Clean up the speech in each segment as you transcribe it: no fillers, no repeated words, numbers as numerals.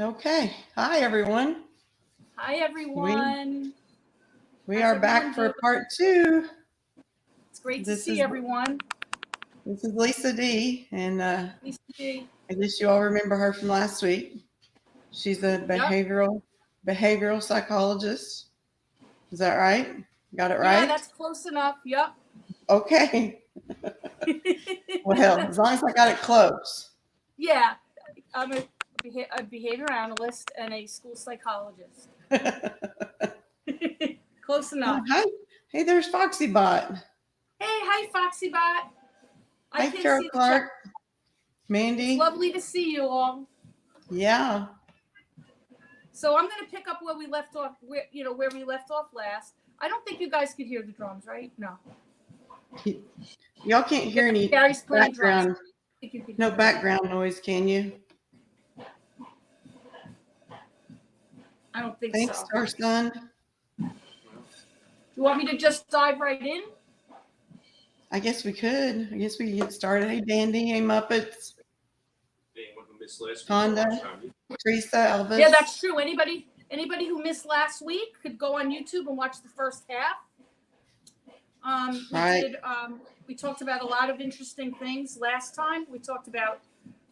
Okay. Hi, everyone. Hi, We everyone. we How's are everyone back doing? for part two. It's great to This see is everyone. this is Lisa D, and Lisa G. I guess you all remember her from last week. She's a Yep. behavioral psychologist. Is that right? Got it Yeah, right? that's close enough. Yep. Okay. Well, as long as I got it close. Yeah, I'm a behavior analyst and a school psychologist. Close Oh, enough. hi. Hey, there's Foxy Bot. Hey, hi, Foxy Bot. I Hi, can Carol see the chat. Clark. It's Mandy. lovely to see you all. Yeah. So I'm going to pick up where we left off. Where we left off last. I don't think you guys could hear the drums, right? No. Y'all can't hear any Gary's playing drums. background. I think you could No hear background noise, can you? I don't think Thanks, so. our son. You want me to just dive right in? I guess we could. I guess we can get started. Hey, Dandy. Hey, Muppets. Honda. Teresa. Elvis. Yeah, that's true. Anybody who missed last week could go on YouTube and watch the first half. Right. We talked about a lot of interesting things last time. We talked about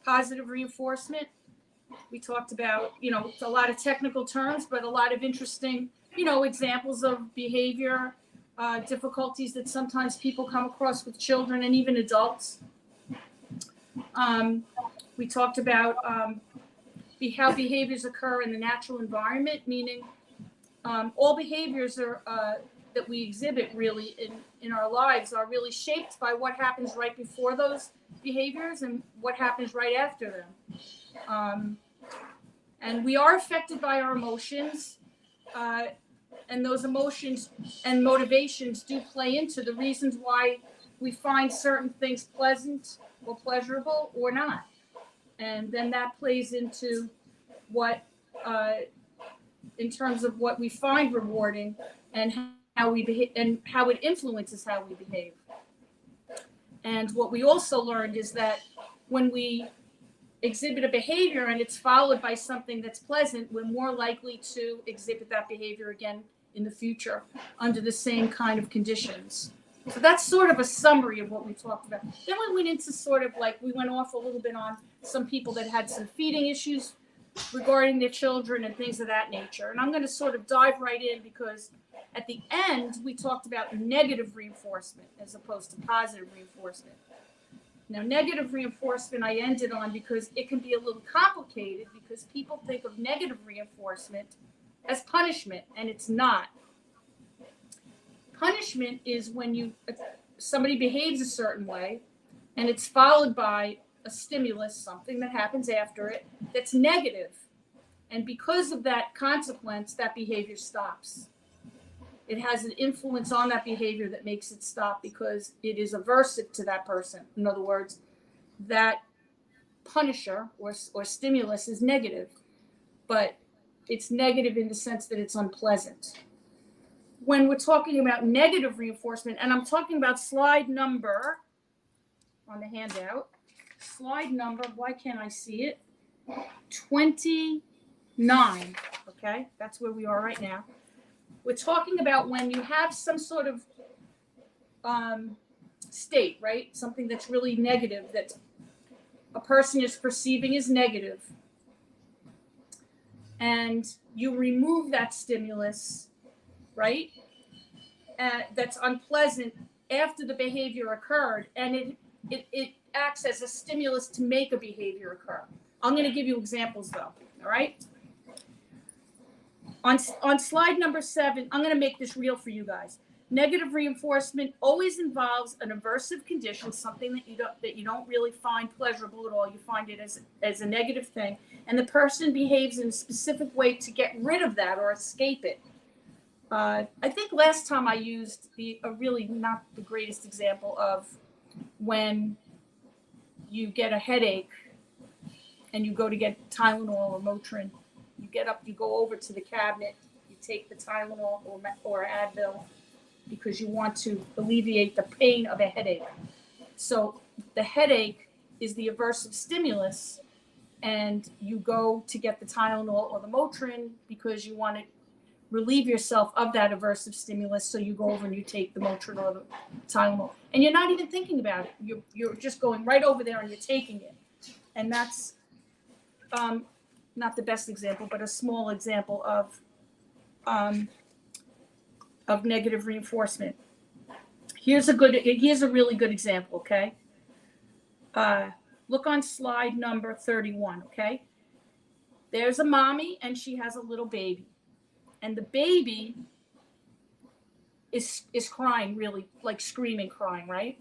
positive reinforcement. We talked about, a lot of technical terms, but a lot of interesting, examples of behavior difficulties that sometimes people come across with children and even adults. We talked about how behaviors occur in the natural environment, meaning all behaviors that we exhibit really in our lives are really shaped by what happens right before those behaviors and what happens right after them. And we are affected by our emotions, and those emotions and motivations do play into the reasons why we find certain things pleasant or pleasurable or not. And then that plays into what, in terms of what we find rewarding and how we behave and how it influences how we behave. And what we also learned is that when we exhibit a behavior and it's followed by something that's pleasant, we're more likely to exhibit that behavior again in the future under the same kind of conditions. So that's sort of a summary of what we talked about. Then we went into we went off a little bit on some people that had some feeding issues regarding their children and things of that nature. And I'm going to sort of dive right in because at the end, we talked about negative reinforcement as opposed to positive reinforcement. Now, negative reinforcement I ended on because it can be a little complicated because people think of negative reinforcement as punishment, and it's not. Punishment is when somebody behaves a certain way, and it's followed by a stimulus, something that happens after it, that's negative. And because of that consequence, that behavior stops. It has an influence on that behavior that makes it stop because it is aversive to that person. In other words, that punisher or stimulus is negative, but it's negative in the sense that it's unpleasant. When we're talking about negative reinforcement, and I'm talking about slide number on the handout, slide number, why can't I see it? 29, okay? That's where we are right now. We're talking about when you have some sort of state, right? Something that's really negative, that a person is perceiving as negative, and you remove that stimulus, right? That's unpleasant after the behavior occurred, and it acts as a stimulus to make a behavior occur. I'm going to give you examples, though, all right? On slide number 7, I'm going to make this real for you guys. Negative reinforcement always involves an aversive condition, something that you don't really find pleasurable at all. You find it as a negative thing, and the person behaves in a specific way to get rid of that or escape it. I think last time I used a really not the greatest example of when you get a headache and you go to get Tylenol or Motrin. You get up, you go over to the cabinet, you take the Tylenol or Advil because you want to alleviate the pain of a headache. So the headache is the aversive stimulus, and you go to get the Tylenol or the Motrin because you want to relieve yourself of that aversive stimulus. So you go over and you take the Motrin or the Tylenol, and you're not even thinking about it. You're just going right over there and you're taking it. And that's not the best example, but a small example of negative reinforcement. Here's a really good example. Okay. Look on slide number 31. Okay. There's a mommy and she has a little baby, and the baby is crying, really, like screaming, crying, right?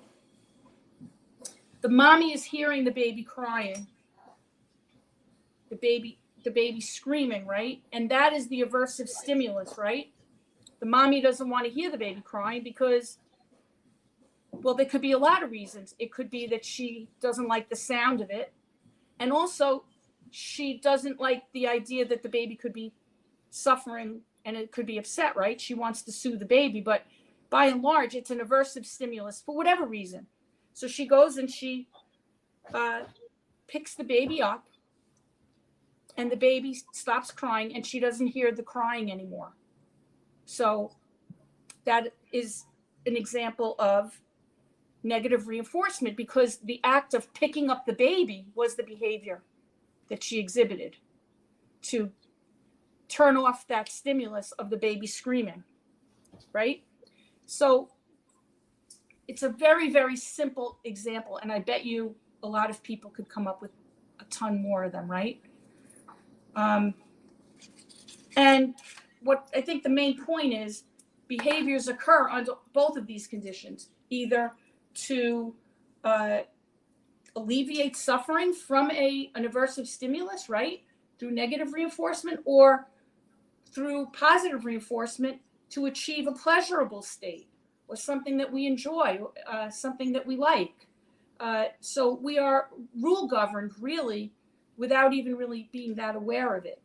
The mommy is hearing the baby crying, the baby screaming, right? And that is the aversive stimulus, right? The mommy doesn't want to hear the baby crying because, well, there could be a lot of reasons. It could be that she doesn't like the sound of it, and also she doesn't like the idea that the baby could be suffering and it could be upset, right? She wants to soothe the baby, but by and large, it's an aversive stimulus for whatever reason. So she goes and she picks the baby up, and the baby stops crying, and she doesn't hear the crying anymore. So that is an example of negative reinforcement, because the act of picking up the baby was the behavior that she exhibited to turn off that stimulus of the baby screaming, right? So it's a very, very simple example, and I bet you a lot of people could come up with a ton more of them, right? And what I think the main point is, behaviors occur under both of these conditions, either to alleviate suffering from an aversive stimulus, right, through negative reinforcement, or through positive reinforcement to achieve a pleasurable state or something that we enjoy, something that we like. So we are rule governed, really, without even really being that aware of it.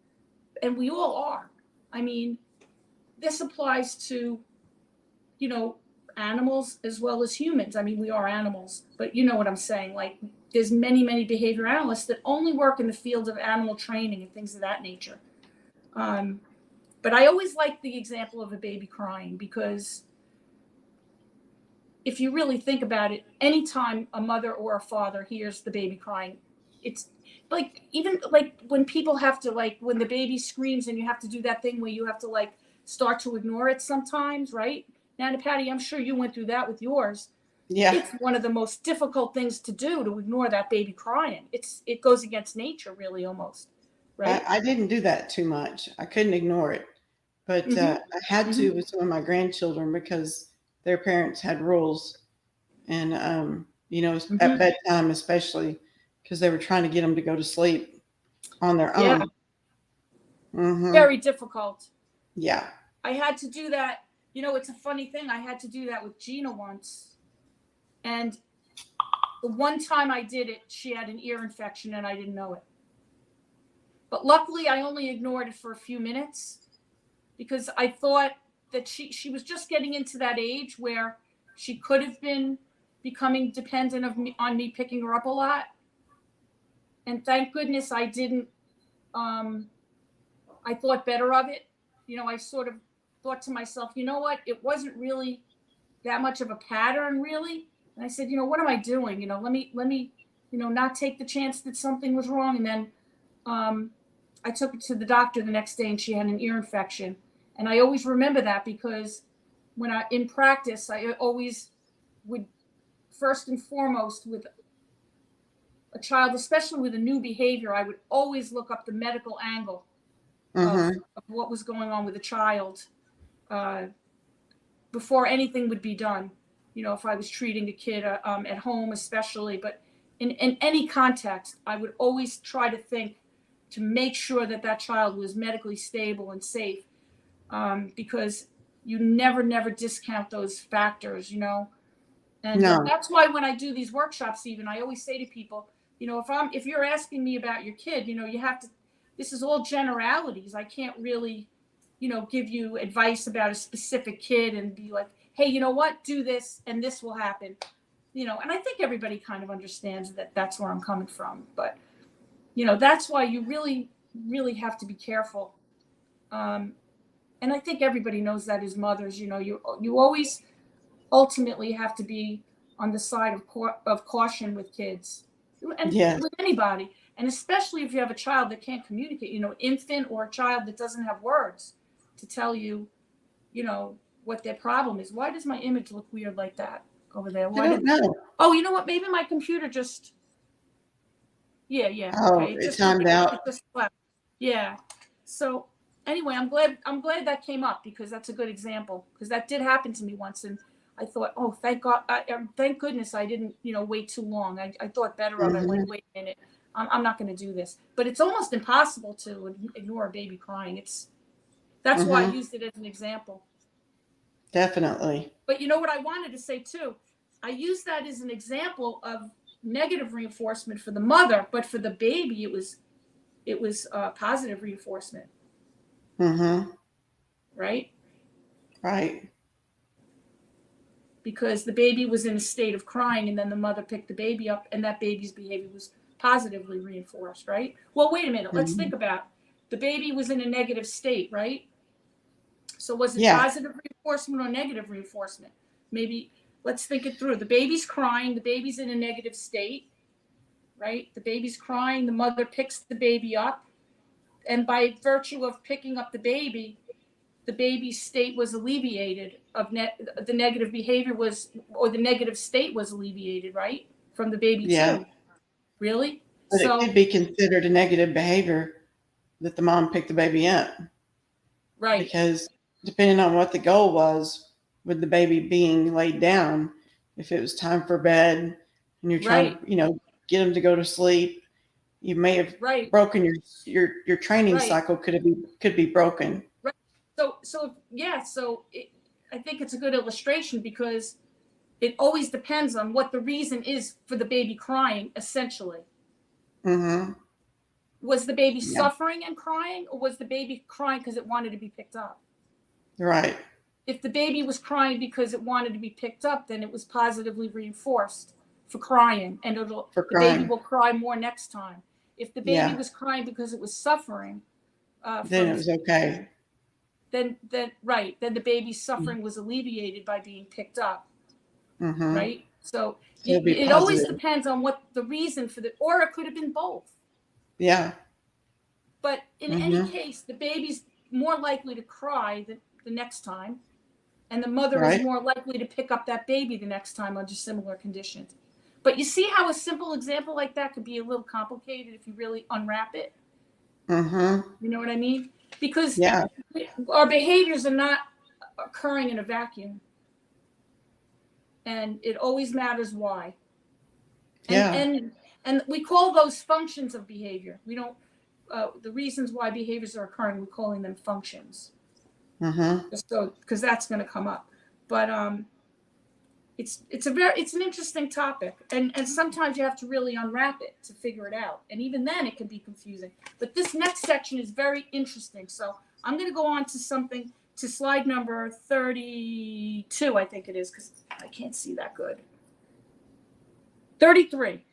And we all are. I mean, this applies to, animals as well as humans. I mean, we are animals, but you know what I'm saying. Like, there's many, many behavior analysts that only work in the field of animal training and things of that nature. But I always like the example of a baby crying, because if you really think about it, anytime a mother or a father hears the baby crying, it's like, even like when people have to, like, when the baby screams and you have to do that thing where you have to, like, start to ignore it sometimes, right? Now, Patty, I'm sure you went through that with yours. Yeah. It's one of the most difficult things to do, to ignore that baby crying. It goes against nature, really, almost, right? I didn't do that too much. I couldn't ignore it, but I had to with some of my grandchildren, because their parents had rules, and at bedtime especially, because they were trying to get them to go to sleep on their own. Yeah. Mm-hmm. Very difficult. Yeah. I had to do that. It's a funny thing. I had to do that with Gina once. And the one time I did it, she had an ear infection and I didn't know it. But luckily, I only ignored it for a few minutes, because I thought that she was just getting into that age where she could have been becoming dependent on me picking her up a lot. And thank goodness I didn't. I thought better of it. I sort of thought to myself, you know what? It wasn't really that much of a pattern, really. And I said, what am I doing? Let me, not take the chance that something was wrong. And then I took it to the doctor the next day, and she had an ear infection. And I always remember that, because when in practice, I always would, first and foremost, with a child, especially with a new behavior, I would always look up the medical angle of what was going on with the child before anything would be done. If I was treating a kid at home, especially, but in any context, I would always try to think to make sure that child was medically stable and safe, because you never discount those factors, And No. That's why when I do these workshops, even, I always say to people, if you're asking me about your kid, you have to, this is all generalities. I can't really, give you advice about a specific kid and be like, hey, you know what, do this and this will happen. And I think everybody kind of understands that that's where I'm coming from. But That's why you really, really have to be careful. And I think everybody knows that as mothers, you always ultimately have to be on the side of caution with kids and Yes. with anybody. And especially if you have a child that can't communicate, infant or a child that doesn't have words to tell you, what their problem is. Why does my image look weird like that over there? I don't know. Oh, you know what? Maybe my computer just, yeah. Oh, Okay. it timed out. It just left. Yeah. So anyway, I'm glad that came up because that's a good example because that did happen to me once. And I thought, oh, thank God. Thank goodness I didn't, wait too long. I thought better of it. Like, wait a minute. I'm not going to do this. But it's almost impossible to ignore a baby crying. That's why I used it as an example. Definitely. But you know what I wanted to say too? I used that as an example of negative reinforcement for the mother, but for the baby, it was positive reinforcement. Right? Right. Because the baby was in a state of crying and then the mother picked the baby up and that baby's behavior was positively reinforced, right? Well, wait a minute. Let's think about it. The baby was in a negative state, right? So was it positive reinforcement or negative reinforcement? Maybe let's think it through. The baby's crying. The baby's in a negative state, right? The baby's crying. The mother picks the baby up. And by virtue of picking up the baby's state was alleviated the negative behavior or the negative state was alleviated, right? From the baby too. Really? But it could be considered a negative behavior that the mom picked the baby up. Right. Because depending on what the goal was with the baby being laid down, if it was time for bed and you're trying to, get them to go to sleep, you may have broken your training cycle could be broken. Right. So I think it's a good illustration because it always depends on what the reason is for the baby crying, essentially. Was the baby suffering and crying, or was the baby crying because it wanted to be picked up? Right. If the baby was crying because it wanted to be picked up, then it was positively reinforced for crying, and the baby will cry more next time. If the baby was crying because it was suffering, then it was okay. Then the baby's suffering was alleviated by being picked up. Right. So it always depends on what the reason or it could have been both. Yeah. But in any case, the baby's more likely to cry the next time, and the mother is more likely to pick up that baby the next time under similar conditions. But you see how a simple example like that could be a little complicated if you really unwrap it? You know what I mean? Because our behaviors are not occurring in a vacuum. And it always matters why. And we call those functions of behavior. We don't, the reasons why behaviors are occurring, we're calling them functions. So, because that's going to come up. But it's an interesting topic. And sometimes you have to really unwrap it to figure it out. And even then it can be confusing. But this next section is very interesting. So I'm going to go on to slide number 32, I think it is, because I can't see that good. 33.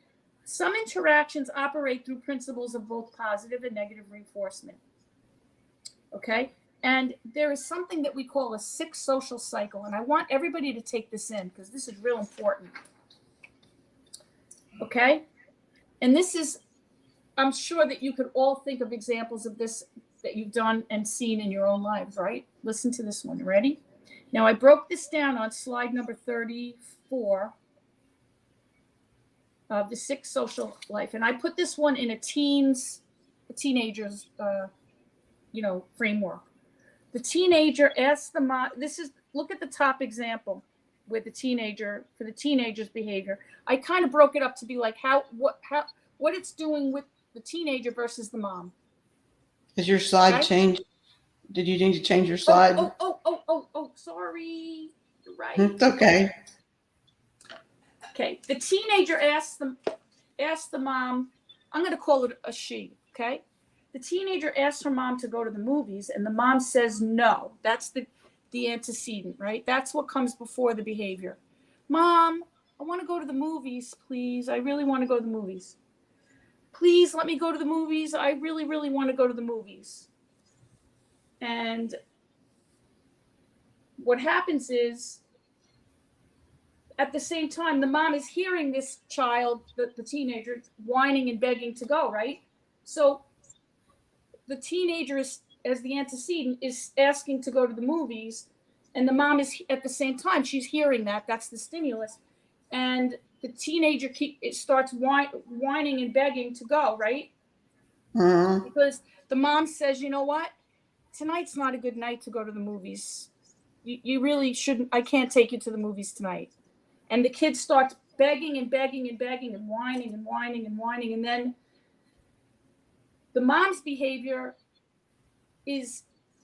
Some interactions operate through principles of both positive and negative reinforcement. Okay? And there is something that we call a 6 social cycle. And I want everybody to take this in because this is real important. Okay? And this is, I'm sure that you could all think of examples of this that you've done and seen in your own lives, right? Listen to this one. Ready? Now, I broke this down on slide number 34 of the 6 social life. And I put this one in a teenager's, framework. The teenager asks the mom, look at the top example with the teenager's behavior. I kind of broke it up to be like what it's doing with the teenager versus the mom. Is your slide changed? Did you need to change your slide? Oh, sorry. You're right. It's okay. Okay. The teenager asks the mom, I'm going to call it a she, okay? The teenager asks her mom to go to the movies, and the mom says no. That's the antecedent, right? That's what comes before the behavior. Mom, I want to go to the movies, please. I really want to go to the movies. please let me go to the movies. I really, really want to go to the movies. And what happens is, at the same time, the mom is hearing this child, the teenager, whining and begging to go, right? So the teenager is, as the antecedent, is asking to go to the movies, and the mom is at the same time, she's hearing that. That's the stimulus. And the teenager starts whining and begging to go, right? Because the mom says, you know what? Tonight's not a good night to go to the movies. You really shouldn't. I can't take you to the movies tonight. And the kid starts begging and begging and begging and whining and whining and whining. And then the mom's behavior is,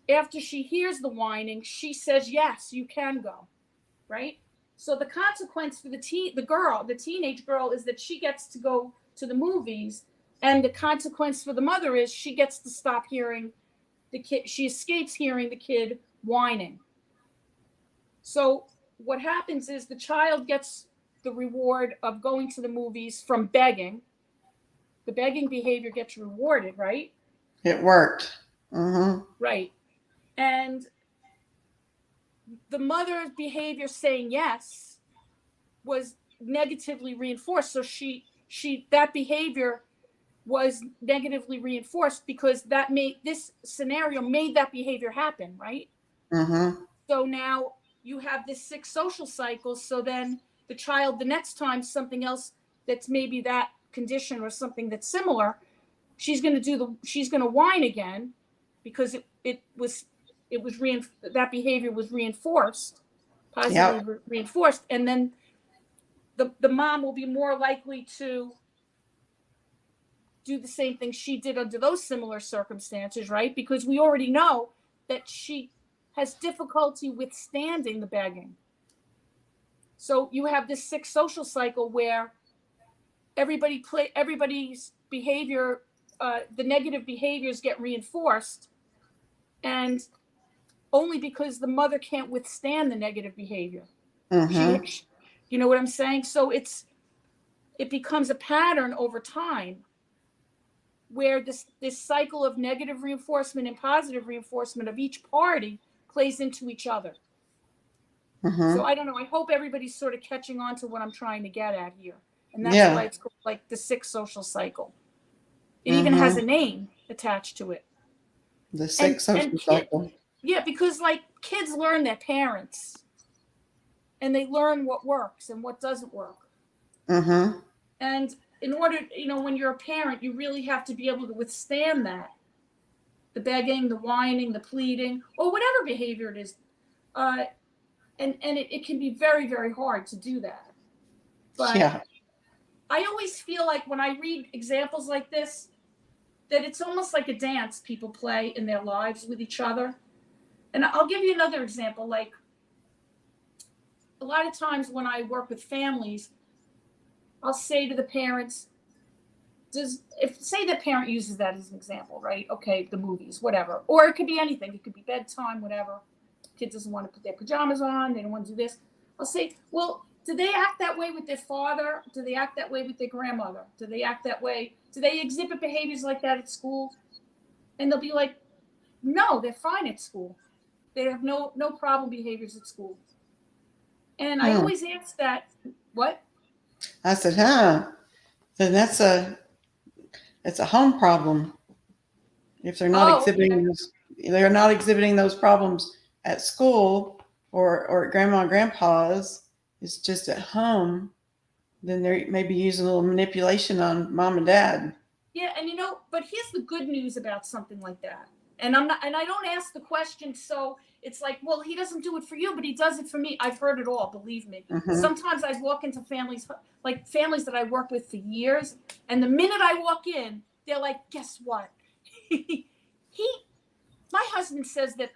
after she hears the whining, she says, yes, you can go, right? So the consequence for the teenage girl, is that she gets to go to the movies. And the consequence for the mother is she gets to stop hearing the kid. She escapes hearing the kid whining. So what happens is the child gets the reward of going to the movies from begging. The begging behavior gets rewarded, right? It worked. Right. And the mother's behavior saying yes was negatively reinforced. So that behavior was negatively reinforced because this scenario made that behavior happen, right? So now you have this sick social cycle. So then the child, the next time something else that's maybe that condition or something that's similar, she's going to whine again, because that behavior was reinforced, positively reinforced. And then the mom will be more likely to do the same thing she did under those similar circumstances, right? Because we already know that she has difficulty withstanding the begging. So you have this sick social cycle where everybody's behavior, the negative behaviors get reinforced, and only because the mother can't withstand the negative behavior. You know what I'm saying? So it becomes a pattern over time, where this cycle of negative reinforcement and positive reinforcement of each party plays into each other. So I don't know. I hope everybody's sort of catching on to what I'm trying to get at here. And that's why it's called like the sick social cycle. It even has a name attached to it. The sick social cycle. Yeah, because like kids learn their parents, and they learn what works and what doesn't work. And in order, when you're a parent, you really have to be able to withstand that. The begging, the whining, the pleading, or whatever behavior it is. And it can be very, very hard to do that. But I always feel like when I read examples like this, that it's almost like a dance people play in their lives with each other. And I'll give you another example. Like, a lot of times when I work with families, I'll say to the parents, say the parent uses that as an example, right? Okay, the movies, whatever. Or it could be anything. It could be bedtime, whatever. Kid doesn't want to put their pajamas on. They don't want to do this. I'll say, well, do they act that way with their father? Do they act that way with their grandmother? Do they act that way? Do they exhibit behaviors like that at school? And they'll be like, no, they're fine at school. They have no problem behaviors at school. And I always ask that, what? I said, then it's a home problem. If they're not exhibiting those problems at school or at grandma and grandpa's, it's just at home, then they're maybe using a little manipulation on mom and dad. Yeah, and but here's the good news about something like that. And I don't ask the question, so it's like, well, he doesn't do it for you, but he does it for me. I've heard it all, believe me. Sometimes I walk into families that I worked with for years, and the minute I walk in, they're like, guess what? My husband says that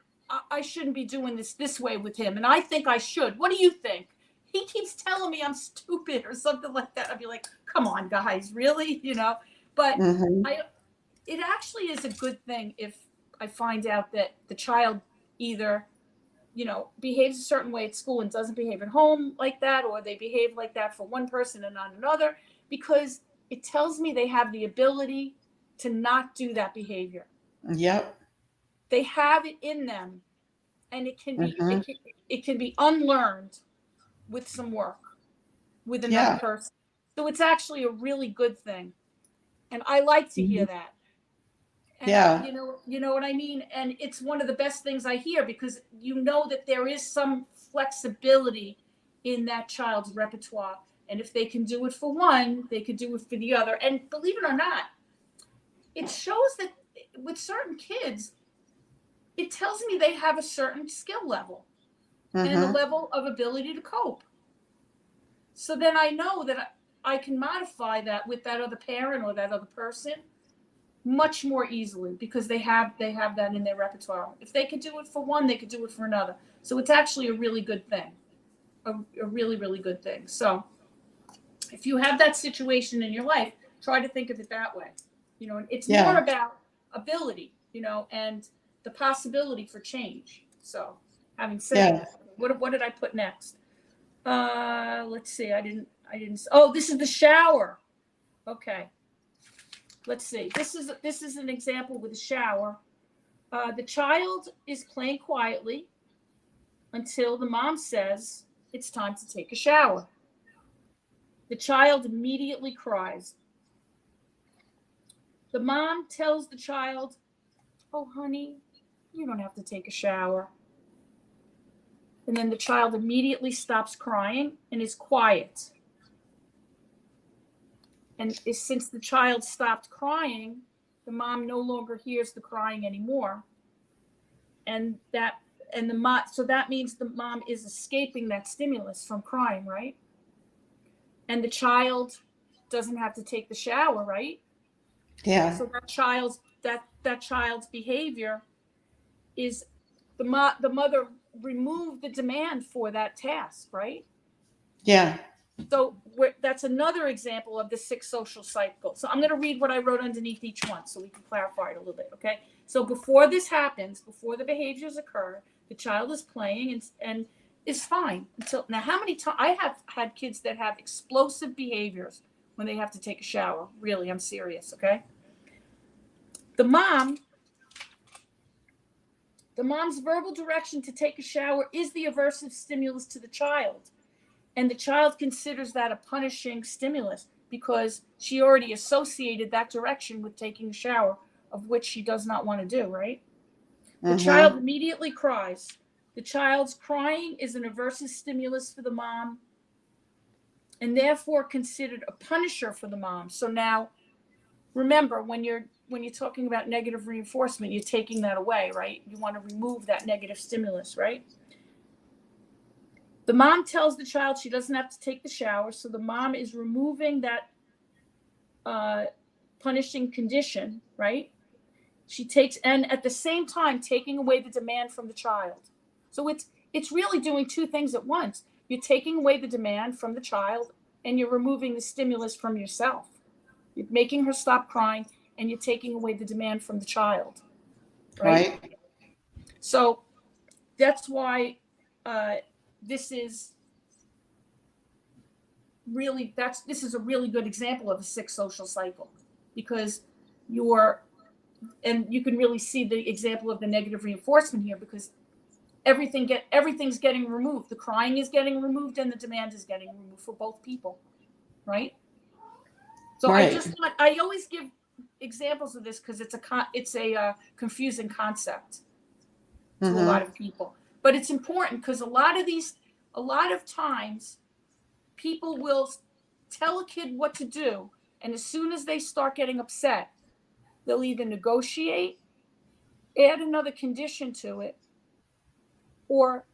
I shouldn't be doing this way with him, and I think I should. What do you think? He keeps telling me I'm stupid or something like that. I'd be like, come on, guys, really? But it actually is a good thing if I find out that the child either, behaves a certain way at school and doesn't behave at home like that, or they behave like that for one person and not another, because it tells me they have the ability to not do that behavior. Yep. They have it in them, and it can be Mm-hmm. it can be unlearned with some work with another Yeah. person. So it's actually a really good thing, and I like to hear Mhm. that. And Yeah. you know what I mean. And it's one of the best things I hear, because you know that there is some flexibility in that child's repertoire, and if they can do it for one, they could do it for the other. And believe it or not, it shows that with certain kids, it tells me they have a certain skill level and a Mm-hmm. level of ability to cope. So then I know that I can modify that with that other parent or that other person much more easily, because they have that in their repertoire. If they could do it for one, they could do it for another. So it's actually a really good thing, a really, really good thing. So if you have that situation in your life, try to think of it that way. And it's more Yeah. about ability, and the possibility for change. So having said Yeah. that, what did I put next? Let's see. I didn't. Oh, this is the shower. Okay. Let's see. This is an example with a shower. The child is playing quietly until the mom says it's time to take a shower. The child immediately cries. The mom tells the child, "Oh, honey, you don't have to take a shower." And then the child immediately stops crying and is quiet. And since the child stopped crying, the mom no longer hears the crying anymore. And the mom, so that means the mom is escaping that stimulus from crying, right? And the child doesn't have to take the shower, right? Yeah. So that child's behavior is the mother removed the demand for that task, right? Yeah. So that's another example of the 6 social cycles. So I'm going to read what I wrote underneath each one so we can clarify it a little bit, okay? So before this happens, before the behaviors occur, the child is playing and is fine. Now, how many times I have had kids that have explosive behaviors when they have to take a shower. Really, I'm serious, okay? The mom's verbal direction to take a shower is the aversive stimulus to the child. And the child considers that a punishing stimulus because she already associated that direction with taking a shower, of which she does not want to do, right? The child Mm-hmm. immediately cries. The child's crying is an aversive stimulus for the mom and therefore considered a punisher for the mom. So now, remember, when you're talking about negative reinforcement, you're taking that away, right? You want to remove that negative stimulus, right? The mom tells the child she doesn't have to take the shower, so the mom is removing that punishing condition, right? She takes, and at the same time, taking away the demand from the child. So it's really doing two things at once. You're taking away the demand from the child, and you're removing the stimulus from yourself. You're making her stop crying, and you're taking away the demand from the child, right? Right. So that's why this is this is a really good example of a 6 social cycle, because and you can really see the example of the negative reinforcement here, because everything's getting removed. The crying is getting removed and the demand is getting removed for both people, right? So Right. I always give examples of this because it's a confusing concept to a lot Mm-hmm. of people, but it's important because a lot of times people will tell a kid what to do, and as soon as they start getting upset, they'll either negotiate, add another condition to it, or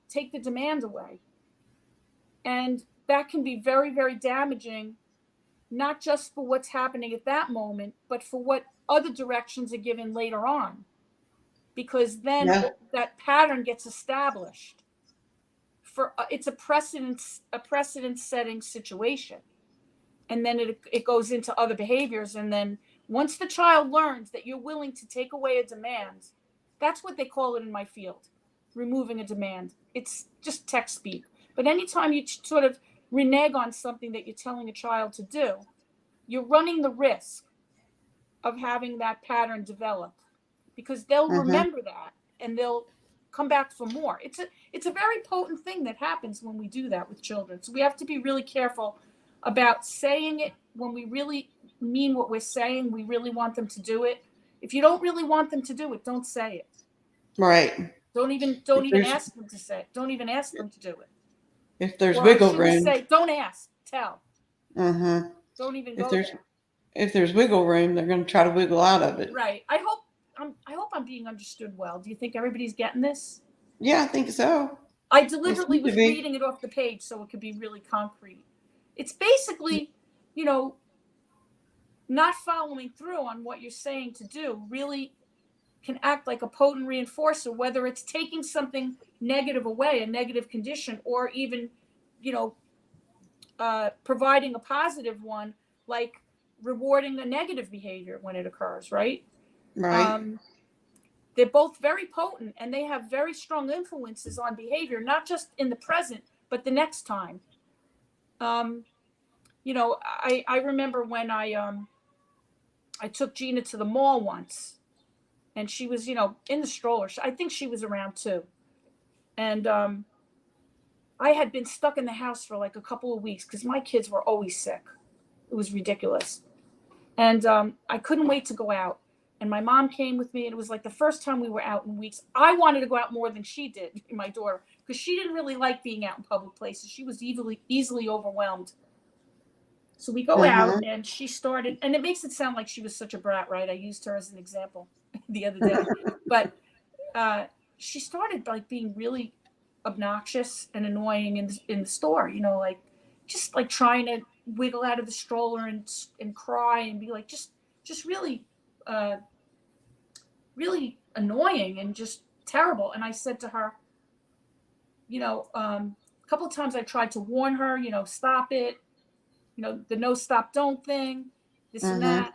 take the demand away. And that can be very, very damaging, not just for what's happening at that moment, but for what other directions are given later on, because then Yeah. that pattern gets established. It's a precedent setting situation, and then it goes into other behaviors. And then once the child learns that you're willing to take away a demand, that's what they call it in my field, removing a demand. It's just text speak. But anytime you sort of renege on something that you're telling a child to do, you're running the risk of having that pattern develop, because they'll remember that and they'll come back for more. It's a very potent thing that happens when we do that with children. So we have to be really careful about saying it when we really mean what we're saying. We really want them to do it. If you don't really want them to do it, don't say it. Right. Don't even ask them to say it. Don't even ask them to do it. If there's Or wiggle I shouldn't room. say, don't ask, tell. Uh-huh. Don't even If go there's there. if there's wiggle room, they're going to try to wiggle out of it. Right. I hope I'm being understood well. Do you think everybody's getting this? Yeah, I think so. I deliberately It was seems to be. reading it off the page so it could be really concrete. It's basically, you know, not following through on what you're saying to do really can act like a potent reinforcer, whether it's taking something negative away, a negative condition, or even, you know, providing a positive one, like rewarding a negative behavior when it occurs, right? Right. They're both very potent, and they have very strong influences on behavior, not just in the present, but the next time. You know, I remember when I took Gina to the mall once, and she was, you know, in the stroller. I think she was around 2. And I had been stuck in the house for like a couple of weeks because my kids were always sick. It was ridiculous. And I couldn't wait to go out. And my mom came with me, and it was like the first time we were out in weeks. I wanted to go out more than she did, my daughter, because she didn't really like being out in public places. She was easily overwhelmed. So we go out, and she started, and it makes it sound like she was such a brat, right? I used her as an example the other day. But she started like being really obnoxious and annoying in the store, you know, like just like trying to wiggle out of the stroller and cry and be like just really really annoying and just terrible. And I said to her, you know, a couple of times I tried to warn her, you know, stop it, you know, the no stop don't thing, this and that.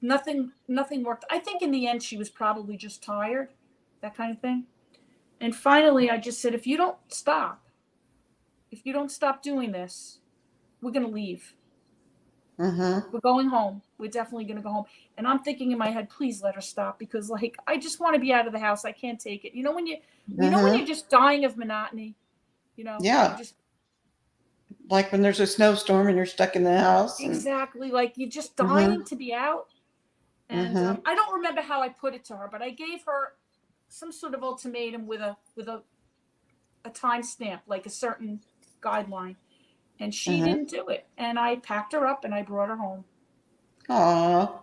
Nothing worked. I think in the end she was probably just tired, that kind of thing. And finally I just said, if you don't stop doing this, we're going to leave. We're going home. We're definitely going to go home. And I'm thinking in my head, please let her stop, because like I just want to be out of the house. I can't take it. You know when you're just dying of monotony, you know? Yeah. You just Like when there's a snowstorm and you're stuck in the house. Exactly. Like you're just dying to be out. And I don't remember how I put it to her, but I gave her some sort of ultimatum with a time stamp, like a certain guideline. And she didn't do it. And I packed her up and I brought her home. Aww.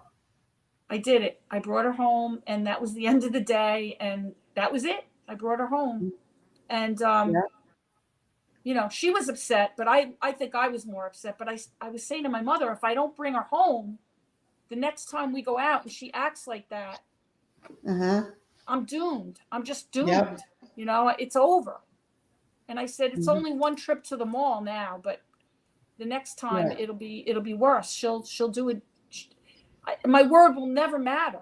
I did it. I brought her home, and that was the end of the day. And that was it. I brought her home. And, you know, she was upset, but I think I was more upset. But I was saying to my mother, if I don't bring her home the next time we go out and she acts like that, I'm doomed. I'm just doomed. Yep. You know, it's over. And I said, it's only one trip to the mall now, but the next time it'll be worse. She'll do it. My word will never matter.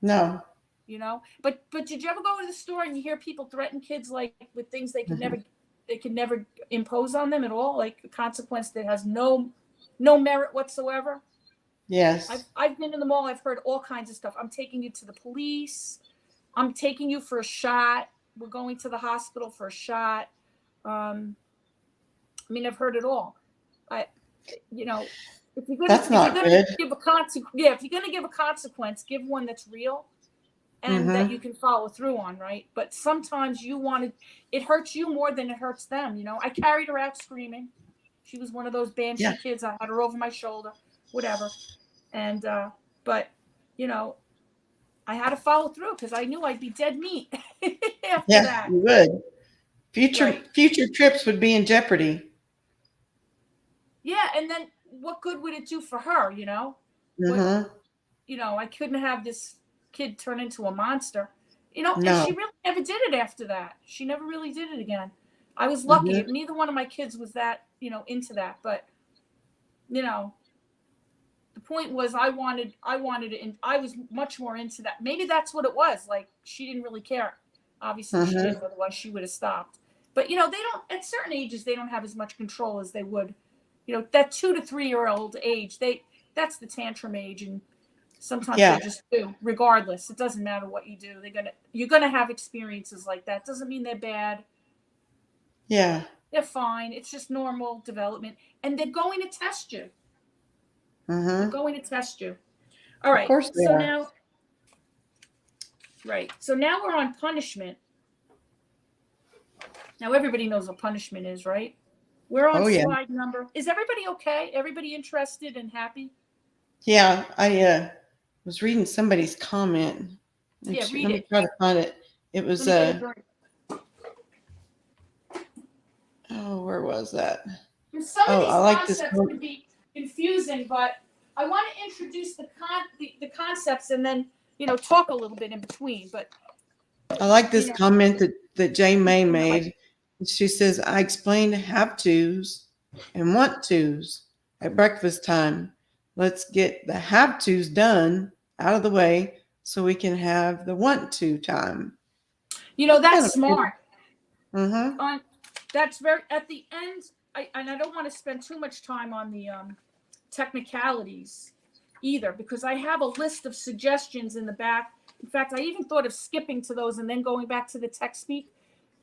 No. You know, but did you ever go to the store and you hear people threaten kids like with things they can never impose on them at all, like a consequence that has no merit whatsoever? Yes. I've been in the mall. I've heard all kinds of stuff. I'm taking you to the police. I'm taking you for a shot. We're going to the hospital for a shot. I mean, I've heard it all. You know, if you're going to give a consequence, give one that's real and that you can follow through on, right? But sometimes it hurts you more than it hurts them. You know, I carried her out screaming. She was one of those banshee kids. I had her over my shoulder, whatever. And, but, you know, I had to follow through because I knew I'd be dead meat after that. You would. Future trips would be in jeopardy. Yeah, and then what good would it do for her, you know? You know, I couldn't have this kid turn into a monster. You know, and she really never did it after that. She never really did it again. I was lucky. Neither one of my kids was that, you know, into that. But, you know, the point was I wanted it, and I was much more into that. Maybe that's what it was. Like, she didn't really care. Obviously, she didn't. Otherwise, she would have stopped. But, you know, they don't, at certain ages, they don't have as much control as they would, that 2 to 3 year old age, that's the tantrum age. And sometimes Yeah. they just do, regardless. It doesn't matter what you do. You're going to have experiences like that. Doesn't mean they're bad. Yeah. They're fine. It's just normal development. And they're going to test you. They're going to test you. All right. Of course they are. So now we're on punishment. Now everybody knows what punishment is, right? We're on slide number. Is everybody okay? Everybody interested and happy? Yeah, I was reading somebody's comment. Yeah, read let me try to find it. It was where was that? Some of these concepts can be confusing, but I want to introduce the concepts and then talk a little bit in between. But I like this comment that Jane May made. She says, "I explained have tos and want tos at breakfast time. Let's get the have tos done out of the way so we can have the want to time." That's smart. Mm-hmm. That's very at the end. I don't want to spend too much time on the technicalities either, because I have a list of suggestions in the back. In fact, I even thought of skipping to those and then going back to the text speak,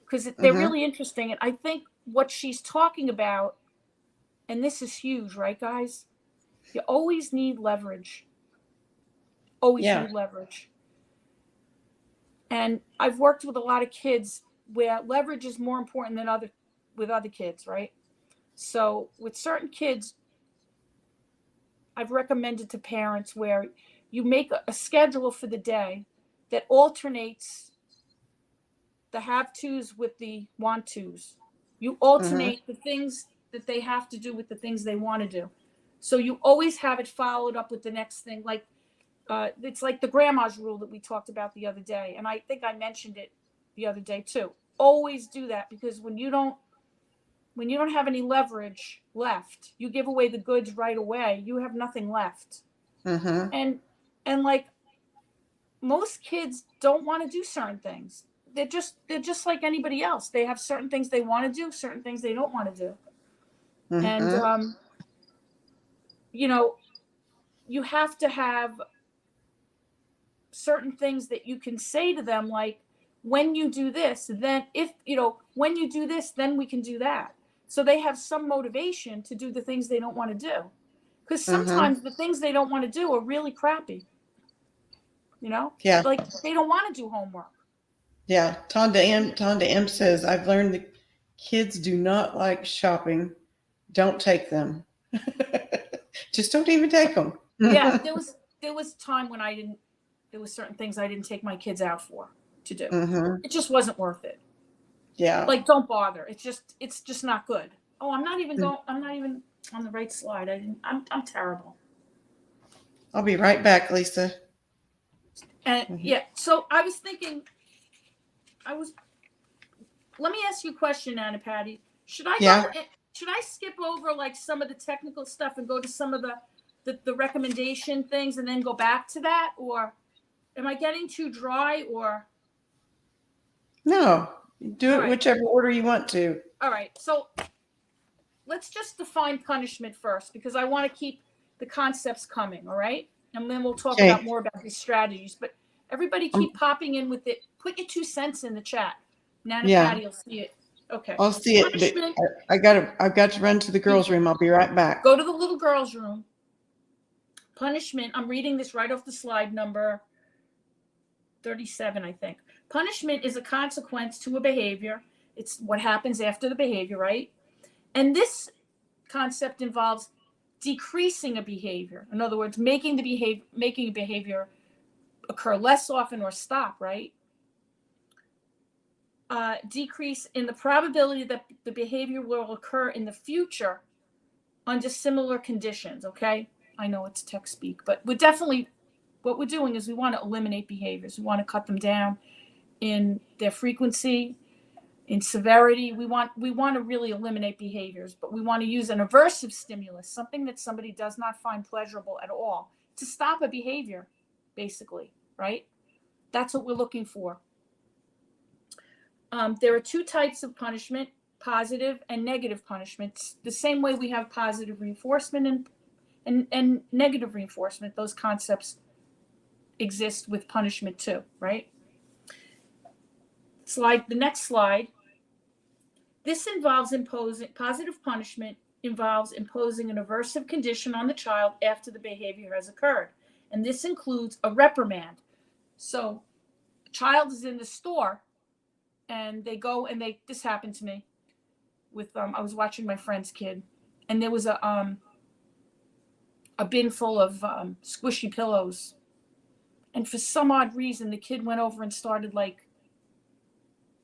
because they're really interesting. And I think what she's talking about, and this is huge, right, guys? You always need leverage. Need leverage. And I've worked with a lot of kids where leverage is more important than other kids, right? So with certain kids, I've recommended to parents where you make a schedule for the day that alternates the have tos with the want tos. You alternate the things that they have to do with the things they want to do. So you always have it followed up with the next thing. Like it's like the grandma's rule that we talked about the other day. And I think I mentioned it the other day too. Always do that, because when you don't have any leverage left, you give away the goods right away, you have nothing left. And like most kids don't want to do certain things. They're just like anybody else. They have certain things they want to do, certain things they don't want to do. And you have to have certain things that you can say to them, like, when you do this, then when you do this, then we can do that. So they have some motivation to do the things they don't want to do. Because sometimes the things they don't want to do are really crappy. Yeah. Like they don't want to do homework. Yeah. Tonda M says, "I've learned that kids do not like shopping. Don't take them." Just don't even take them. Yeah. There was time when there was certain things I didn't take my kids out to do. It just wasn't worth it. Yeah. Like, don't bother. It's just not good. Oh, I'm not even on the right slide. I'm terrible. I'll be right back, Lisa. And so I was thinking, let me ask you a question, Anna Patty. Should I skip over like some of the technical stuff and go to some of the recommendation things and then go back to that? Or am I getting too dry? Or no, do it whichever order you want to. All right. So let's just define punishment first, because I want to keep the concepts coming. All right. And then we'll talk about more about these strategies. But everybody keep popping in with it. Put your 2 cents in the chat. Nana Patty will see it. Okay. I'll see it. I've got to run to the girls' room. I'll be right back. Go to the little girls' room. Punishment. I'm reading this right off the slide number 37, I think. Punishment is a consequence to a behavior. It's what happens after the behavior, right? And this concept involves decreasing a behavior. In other words, making a behavior occur less often or stop, right? Decrease in the probability that the behavior will occur in the future under similar conditions, okay? I know it's text speak, but what we're doing is we want to eliminate behaviors. We want to cut them down in their frequency, in severity. We want to really eliminate behaviors, but we want to use an aversive stimulus, something that somebody does not find pleasurable at all, to stop a behavior, basically, right? That's what we're looking for. There are 2 types of punishment. positive and negative punishments. The same way we have positive reinforcement and negative reinforcement, those concepts exist with punishment too, right? The next slide. This involves imposing positive punishment involves imposing an aversive condition on the child after the behavior has occurred. And this includes a reprimand. So a child is in the store and they go and this happened to me with I was watching my friend's kid, and there was a bin full of squishy pillows. And for some odd reason, the kid went over and started like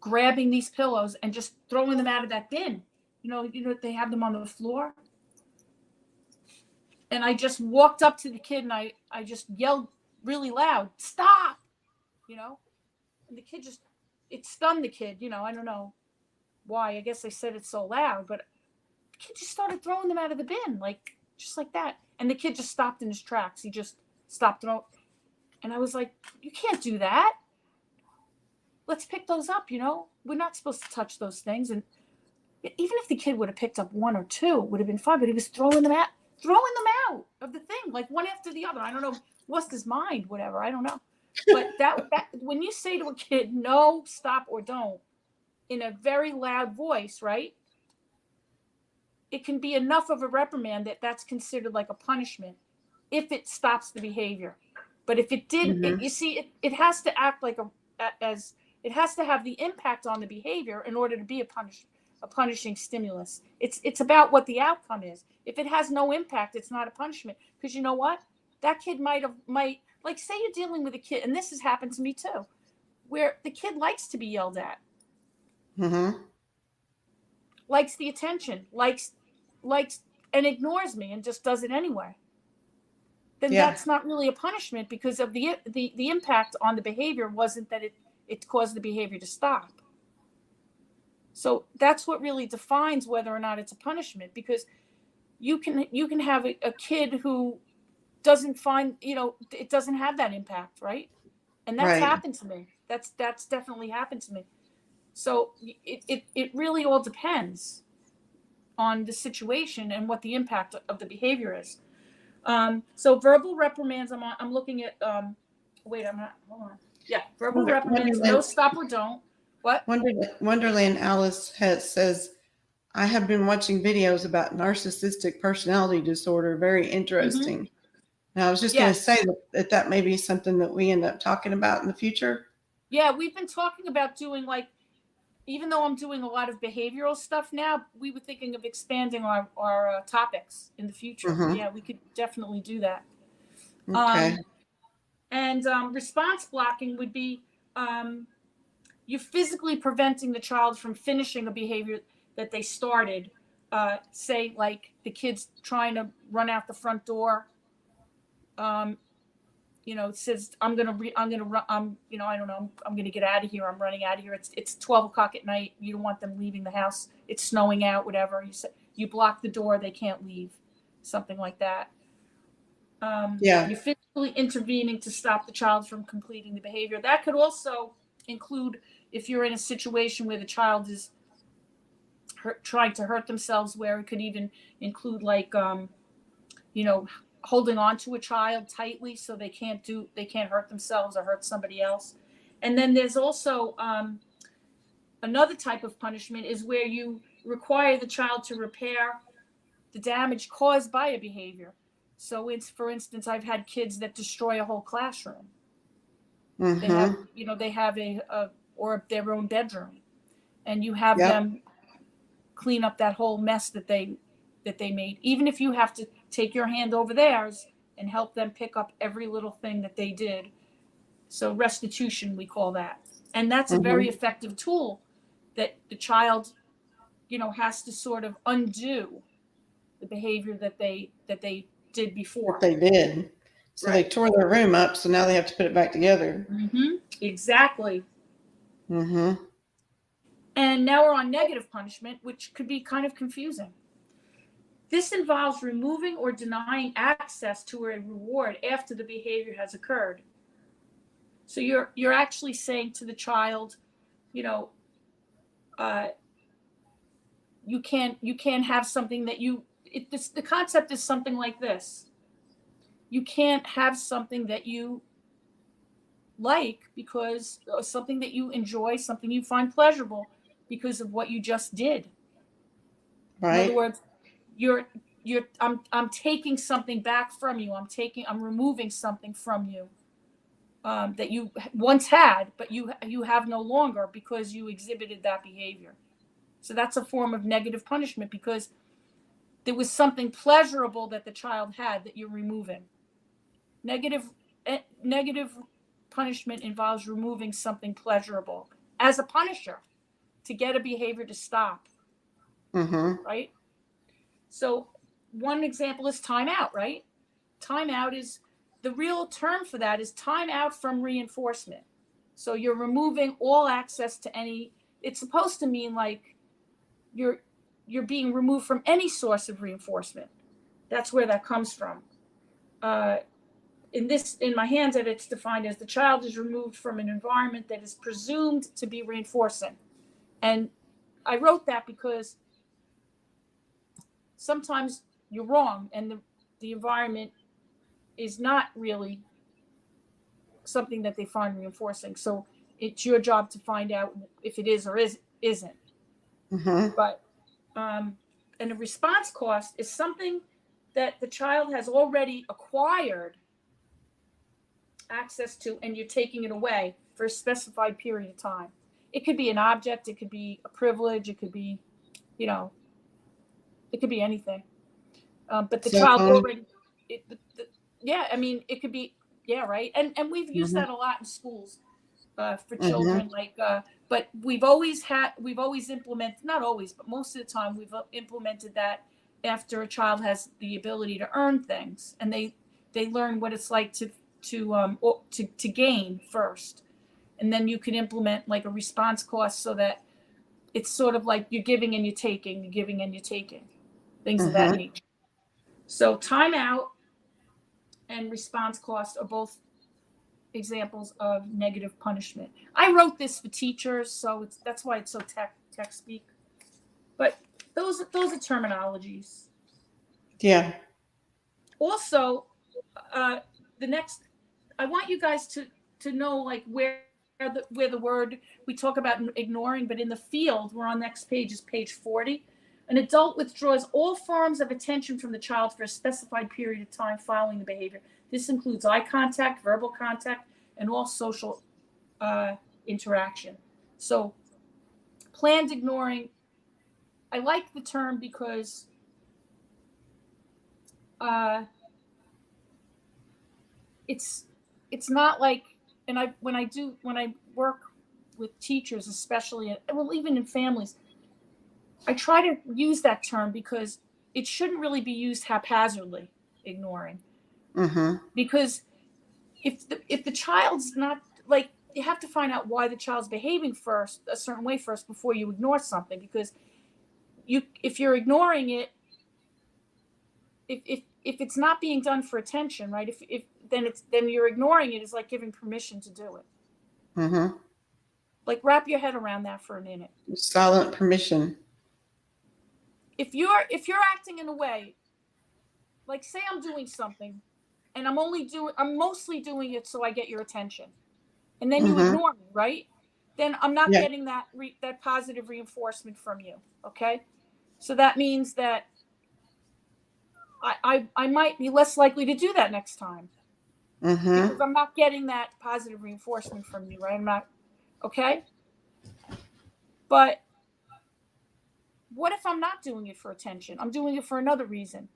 grabbing these pillows and just throwing them out of that bin. You know, they have them on the floor. And I just walked up to the kid and I just yelled really loud, "Stop!" You know, and the kid it stunned the kid. You know, I don't know why. I guess I said it so loud, but the kid just started throwing them out of the bin, like just like that. And the kid just stopped in his tracks. He just stopped throwing. And I was like, "You can't do that. Let's pick those up, you know? We're not supposed to touch those things." And even if the kid would have picked up one or two, it would have been fine, but he was throwing them out of the thing, like one after the other. I don't know, lost his mind, whatever, I don't know. But that when you say to a kid, no, stop, or don't, in a very loud voice, right? It can be enough of a reprimand that's considered like a punishment if it stops the behavior. But if it didn't, you see, it has to act like it has to have the impact on the behavior in order to be a punishing stimulus. It's about what the outcome is. If it has no impact, it's not a punishment. Because you know what? That kid might like, say you're dealing with a kid, and this has happened to me too, where the kid likes to be yelled at. Likes the attention, likes and ignores me and just does it anyway. Then that's not really a punishment, because of the impact on the behavior wasn't that it caused the behavior to stop. So that's what really defines whether or not it's a punishment, because you can have a kid who doesn't find, it doesn't have that impact, right? And that's happened to me. That's definitely happened to me. So it really all depends on the situation and what the impact of the behavior is. So verbal reprimands, I'm looking at, wait, I'm not, hold on. Yeah, verbal reprimands, no, stop, or don't. What? Wonderland Alice says, I have been watching videos about narcissistic personality disorder. Very interesting. Now, I was just going to say that may be something that we end up talking about in the future. Yeah, we've been talking about doing, like, even though I'm doing a lot of behavioral stuff now, we were thinking of expanding our topics in the future. Yeah, we could definitely do that. Okay. And response blocking would be you're physically preventing the child from finishing a behavior that they started. Say, like the kid's trying to run out the front door. It says, I'm gonna get out of here. I'm running out of here. It's 12 o'clock at night. You don't want them leaving the house. It's snowing out, whatever. You block the door. They can't leave. Something like that. You're physically intervening to stop the child from completing the behavior. That could also include if you're in a situation where the child is trying to hurt themselves, where it could even include like, holding on to a child tightly so they can't hurt themselves or hurt somebody else. And then there's also another type of punishment is where you require the child to repair the damage caused by a behavior. So for instance, I've had kids that destroy a whole classroom. They have, they have or their own bedroom, and you have them clean up that whole mess that they made, even if you have to take your hand over theirs and help them pick up every little thing that they did. So restitution, we call that. And that's a very effective tool that the child, has to sort of undo the behavior that they did before. They did. So they tore their room up, so now they have to put it back together. Exactly. And now we're on negative punishment, which could be kind of confusing. This involves removing or denying access to a reward after the behavior has occurred. So you're actually saying to the child, you can't have something that the concept is something like this. You can't have something that you like because something that you enjoy, something you find pleasurable because of what you just did. Right. In other words, I'm taking something back from you. I'm removing something from you that you once had, but you have no longer because you exhibited that behavior. So that's a form of negative punishment because there was something pleasurable that the child had that you're removing. Negative punishment involves removing something pleasurable as a punisher to get a behavior to stop. Mm-hmm. Right? So one example is timeout, right? Timeout is the real term for that is timeout from reinforcement. So you're removing all access to any. It's supposed to mean like you're being removed from any source of reinforcement. That's where that comes from. In my hands, it's defined as the child is removed from an environment that is presumed to be reinforcing. And I wrote that because sometimes you're wrong and the environment is not really something that they find reinforcing. So it's your job to find out if it is or isn't. Mm-hmm. But and a response cost is something that the child has already acquired access to, and you're taking it away for a specified period of time. It could be an object, it could be a privilege, it could be, it could be anything. But the child already, I mean, it could be, right. And we've used that a lot in schools for children, but we've always implemented, not always, but most of the time we've implemented that after a child has the ability to earn things and they learn what it's like to gain first. And then you can implement like a response cost so that it's sort of like you're giving and you're taking, things of that nature. So timeout and response cost are both examples of negative punishment. I wrote this for teachers, so that's why it's so tech speak. But those are terminologies. Yeah. Also, the next, I want you guys to know like where the word we talk about ignoring, but in the field, we're on next page is page 40. An adult withdraws all forms of attention from the child for a specified period of time following the behavior. This includes eye contact, verbal contact, and all social interaction. So planned ignoring, I like the term because it's not like, and when I work with teachers, especially, well, even in families, I try to use that term because it shouldn't really be used haphazardly, ignoring. Mm-hmm. Because if the child's not, like, you have to find out why the child's behaving a certain way first before you ignore something. Because if you're ignoring it, if it's not being done for attention, right? Then you're ignoring it is like giving permission to do it. Mm-hmm. Like wrap your head around that for a minute. Silent permission. If you're acting in a way, like say I'm doing something and I'm mostly doing it so I get your attention. And then you ignore me, right? Then I'm not getting that positive reinforcement from you. Okay? So that means that I might be less likely to do that next time. Because I'm not getting that positive reinforcement from you, right? I'm not, okay? But what if I'm not doing it for attention? I'm doing it for another reason.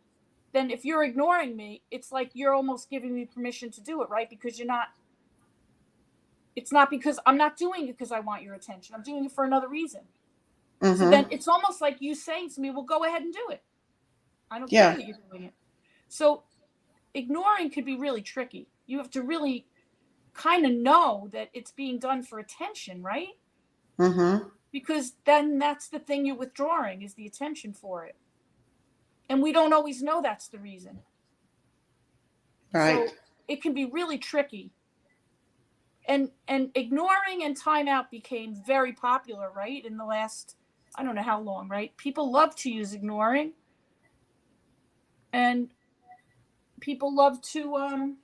Then if you're ignoring me, it's like you're almost giving me permission to do it, right? Because it's not because I'm not doing it because I want your attention. I'm doing it for another reason. So then it's almost like you saying to me, well, go ahead and do it. I don't care that you're doing it. So ignoring could be really tricky. You have to really kind of know that it's being done for attention, right? Because then that's the thing you're withdrawing is the attention for it. And we don't always know that's the reason. Right. So it can be really tricky. And ignoring and timeout became very popular, right? In the last I don't know how long, right? People love to use ignoring, and people love to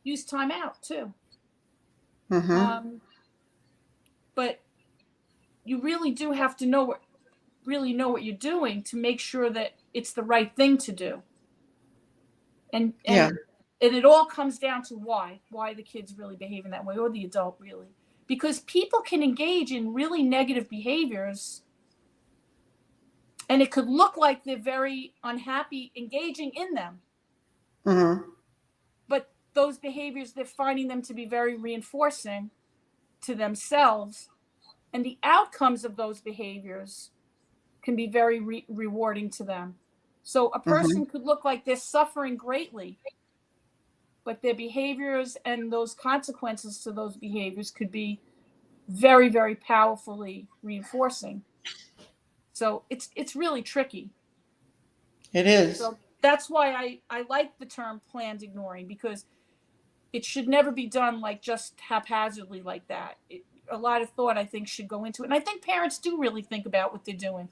use timeout too. Mm-hmm. But you really do have to know what you're doing to make sure that it's the right thing to do. And Yeah. it all comes down to why the kid's really behaving that way, or the adult really. Because people can engage in really negative behaviors, and it could look like they're very unhappy engaging in them. Mm-hmm. But those behaviors, they're finding them to be very reinforcing to themselves. And the outcomes of those behaviors can be very rewarding to them. So a Mm-hmm. person could look like they're suffering greatly, but their behaviors and those consequences to those behaviors could be very, very powerfully reinforcing. So it's really tricky. It is. So that's why I like the term planned ignoring, because it should never be done like just haphazardly like that. A lot of thought, I think, should go into it. And I think parents do really think about what they're doing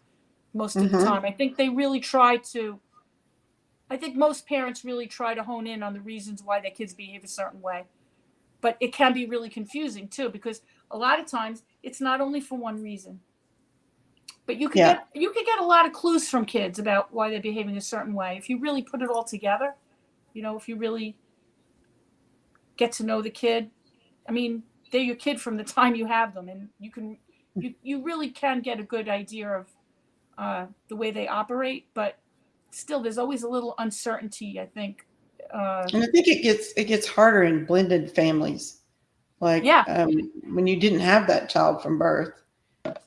most of the Mm-hmm. time. I think they really try to, I think most parents really try to hone in on the reasons why their kids behave a certain way. But it can be really confusing too, because a lot of times it's not only for one reason. But you could Yeah. get a lot of clues from kids about why they're behaving a certain way if you really put it all together. If you really get to know the kid. I mean, they're your kid from the time you have them, and you really can get a good idea of the way they operate. But still, there's always a little uncertainty, I think. And I think it gets harder in blended families, like Yeah. when you didn't have that child from birth,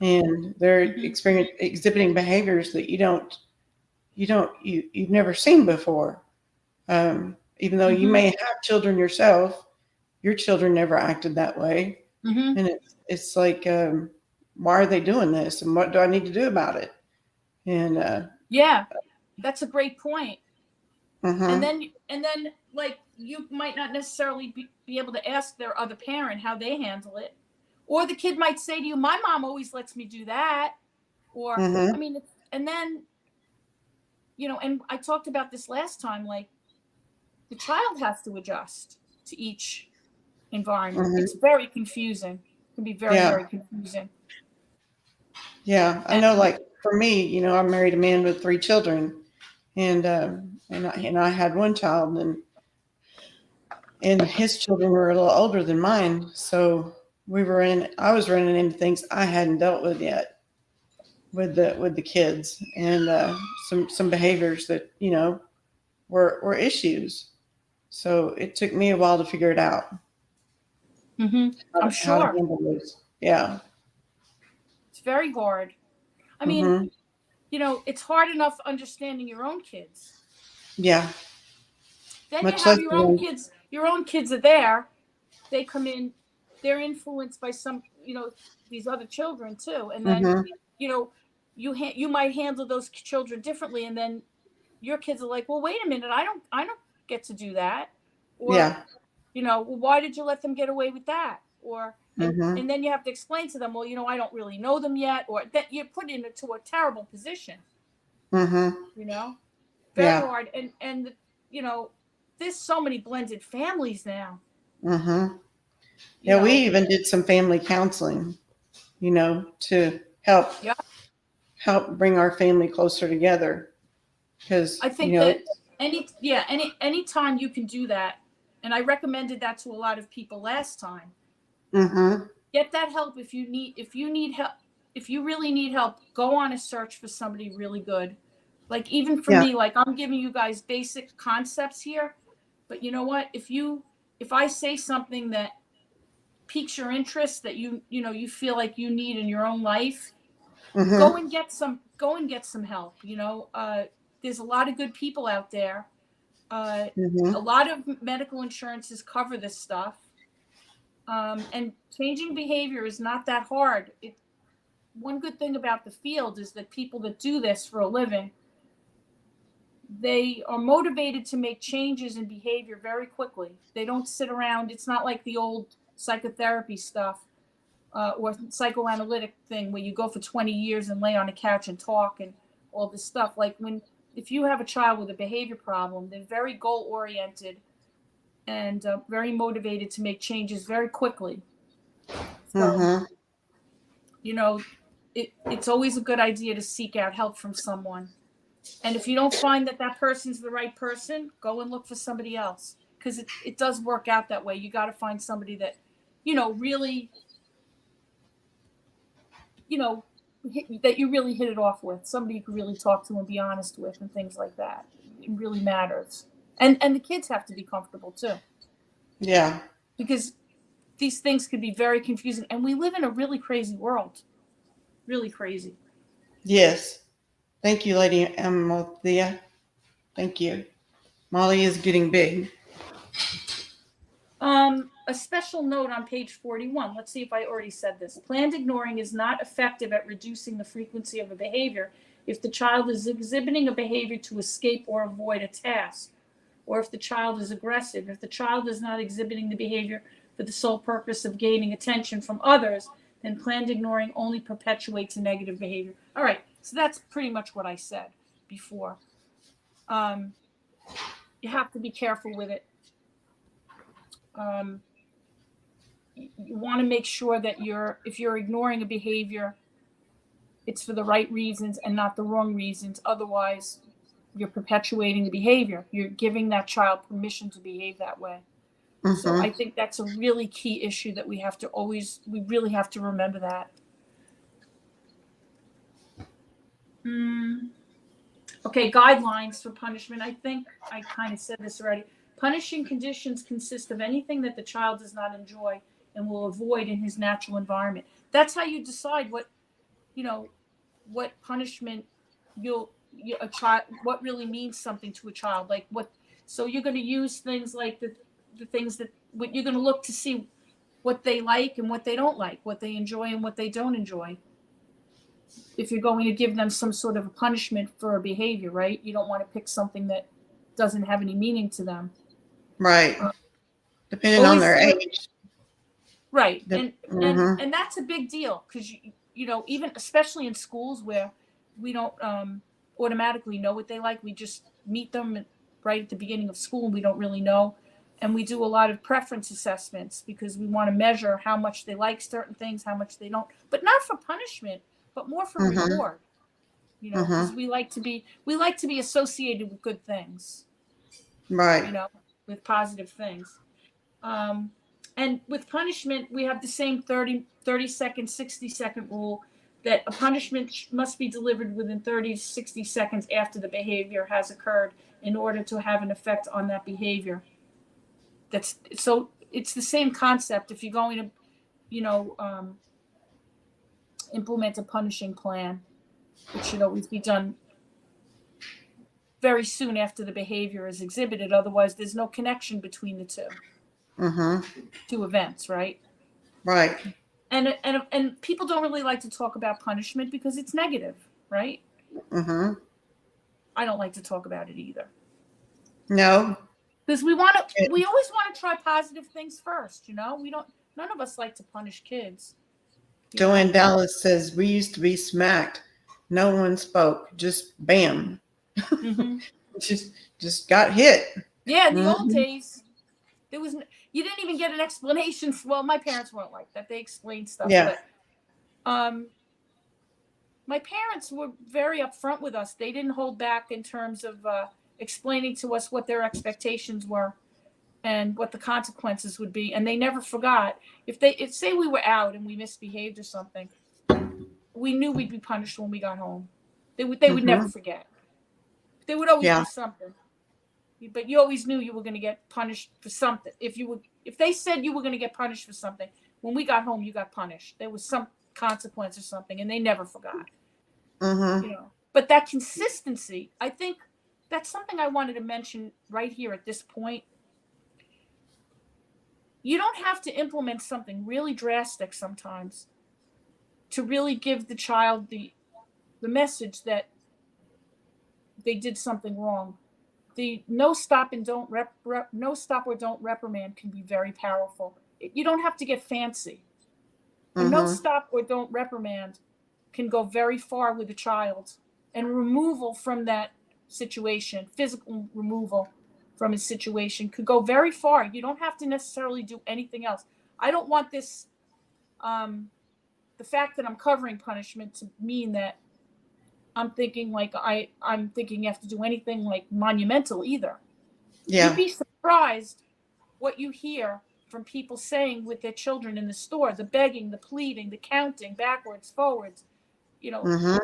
and they're exhibiting behaviors that you've never seen before. Even though you may have children yourself, your children never acted that way, and it's like, why are they doing this, and what do I need to do about it? And yeah, that's a great point. uh-huh. And then like you might not necessarily be able to ask their other parent how they handle it, or the kid might say to you, my mom always lets me do that. Or I Mm-hmm. mean, and then and I talked about this last time, like the child has to adjust to each environment. Mm-hmm. It's very confusing. It can be very, Yeah. very confusing. Yeah, I know. And Like for me, I married a man with 3 children, and I had one child, and his children were a little older than mine, so I was running into things I hadn't dealt with yet with the kids, and some behaviors that were issues. So it took me a while to figure it out, I'm how to sure handle those. Yeah. it's very hard. I mean, Mm-hmm. it's hard enough understanding your own kids. Yeah. Then you Much have less your own than. kids. Your own kids are there. They come in. They're influenced by some, these other children too. And then, Mm-hmm. you might handle those children differently. And then your kids are like, well, wait a minute, I don't get to do that. Or, Yeah. well, why did you let them get away with that? Or, Mm-hmm. and then you have to explain to them, well, I don't really know them yet, or that you're put into a terrible position. Mm-hmm. Very Yeah. hard. And there's so many blended families now. Mm-hmm. You Yeah, we know, even did some family counseling, to help yeah. bring our family closer together. Because, I think that any time you can do that, and I recommended that to a lot of people last time. mm-hmm. Get that help if you need help. If you really need help, go on a search for somebody really good. Like even for Yeah. me, like I'm giving you guys basic concepts here, but you know what? If I say something that piques your interest, that you feel like you need in your own life, go Mm-hmm. and get some help. There's a lot of good people out there. A Mm-hmm. lot of medical insurances cover this stuff. And changing behavior is not that hard. One good thing about the field is that people that do this for a living, they are motivated to make changes in behavior very quickly. They don't sit around. It's not like the old psychotherapy stuff or psychoanalytic thing where you go for 20 years and lay on a couch and talk and all this stuff. Like if you have a child with a behavior problem, they're very goal oriented and very motivated to make changes very quickly. So, it's always a good idea to seek out help from someone. And if you don't find that person's the right person, go and look for somebody else, because it does work out that way. You got to find somebody that, really, that you really hit it off with, somebody you can really talk to and be honest with and things like that. It really matters. And the kids have to be comfortable too. Yeah. Because these things can be very confusing. And we live in a really crazy world. Really crazy. Yes. Thank you, Lady Amalthea. Thank you. Molly is getting big. A special note on page 41. Let's see if I already said this. Planned ignoring is not effective at reducing the frequency of a behavior if the child is exhibiting a behavior to escape or avoid a task, or if the child is aggressive. If the child is not exhibiting the behavior for the sole purpose of gaining attention from others, then planned ignoring only perpetuates a negative behavior. All right, so that's pretty much what I said before. You have to be careful with it. You want to make sure that if you're ignoring a behavior, it's for the right reasons and not the wrong reasons. Otherwise, you're perpetuating the behavior. You're giving that child permission to behave that way. So I think that's a really key issue that we really have to remember that. Okay, guidelines for punishment. I think I kind of said this already. Punishing conditions consist of anything that the child does not enjoy and will avoid in his natural environment. That's how you decide what punishment what really means something to a child. Like so you're going to use things like the things that you're going to look to see what they like and what they don't like, what they enjoy and what they don't enjoy. If you're going to give them some sort of a punishment for a behavior, right? You don't want to pick something that doesn't have any meaning to them. Right. Depending on their age. Right. And that's a big deal because, even especially in schools where we don't automatically know what they like. We just meet them right at the beginning of school and we don't really know. And we do a lot of preference assessments because we want to measure how much they like certain things, how much they don't, but not for punishment, but more for reward. Because we like to be associated with good things. Right. With positive things. And with punishment, we have the same 30 second, 60-second rule that a punishment must be delivered within 30 to 60 seconds after the behavior has occurred in order to have an effect on that behavior. So it's the same concept. If you're going to, implement a punishing plan, it should always be done very soon after the behavior is exhibited. Otherwise, there's no connection between the two events, right? Right. And people don't really like to talk about punishment because it's negative, right? I don't like to talk about it either. No. Because we always want to try positive things first, none of us like to punish kids. Joanne Dallas says, we used to be smacked. No one spoke. Just bam. Just got hit. Yeah, in the old days, you didn't even get an explanation. Well, my parents weren't like that. They explained stuff. Yeah. But, my parents were very upfront with us. They didn't hold back in terms of explaining to us what their expectations were and what the consequences would be. And they never forgot. If say we were out and we misbehaved or something, we knew we'd be punished when we got home. They would never forget. There would always be something. But you always knew you were going to get punished for something. If they said you were going to get punished for something, when we got home, you got punished. There was some consequence or something, and they never forgot. But that consistency, I think that's something I wanted to mention right here at this point. You don't have to implement something really drastic sometimes to really give the child the message that they did something wrong. The no stop or don't reprimand can be very powerful. You don't have to get fancy. A no Mm-hmm. stop or don't reprimand can go very far with a child, and removal from that situation, physical removal from a situation, could go very far. You don't have to necessarily do anything else. I don't want this, the fact that I'm covering punishment, to mean that I'm thinking like I'm thinking you have to do anything like monumental either. You'd Yeah. be surprised what you hear from people saying with their children in the store, the begging, the pleading, the counting backwards, forwards, you know, Mm-hmm.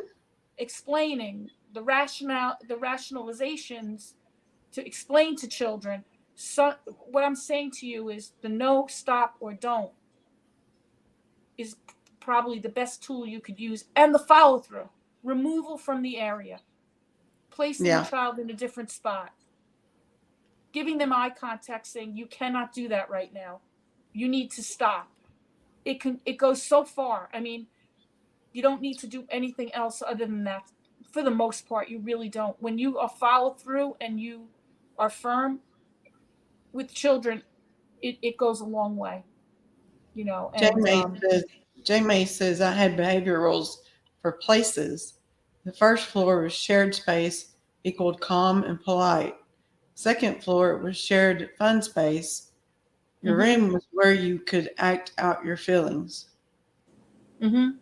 explaining the rationalizations to explain to children. So what I'm saying to you is the no, stop, or don't is probably the best tool you could use, and the follow through, removal from the area, placing the Yeah. child in a different spot, giving them eye contact, saying you cannot do that right now, you need to stop. It goes so far. I mean, you don't need to do anything else other than that. For the most part, you really don't. When you are follow through and you are firm with children, it goes a long way, you know. J And May says, J May says, I had behavior rules for places. The first floor was shared space equaled calm and polite. Second floor was shared fun space. Your mm-hmm, room was where you could act out your feelings. mm-hmm.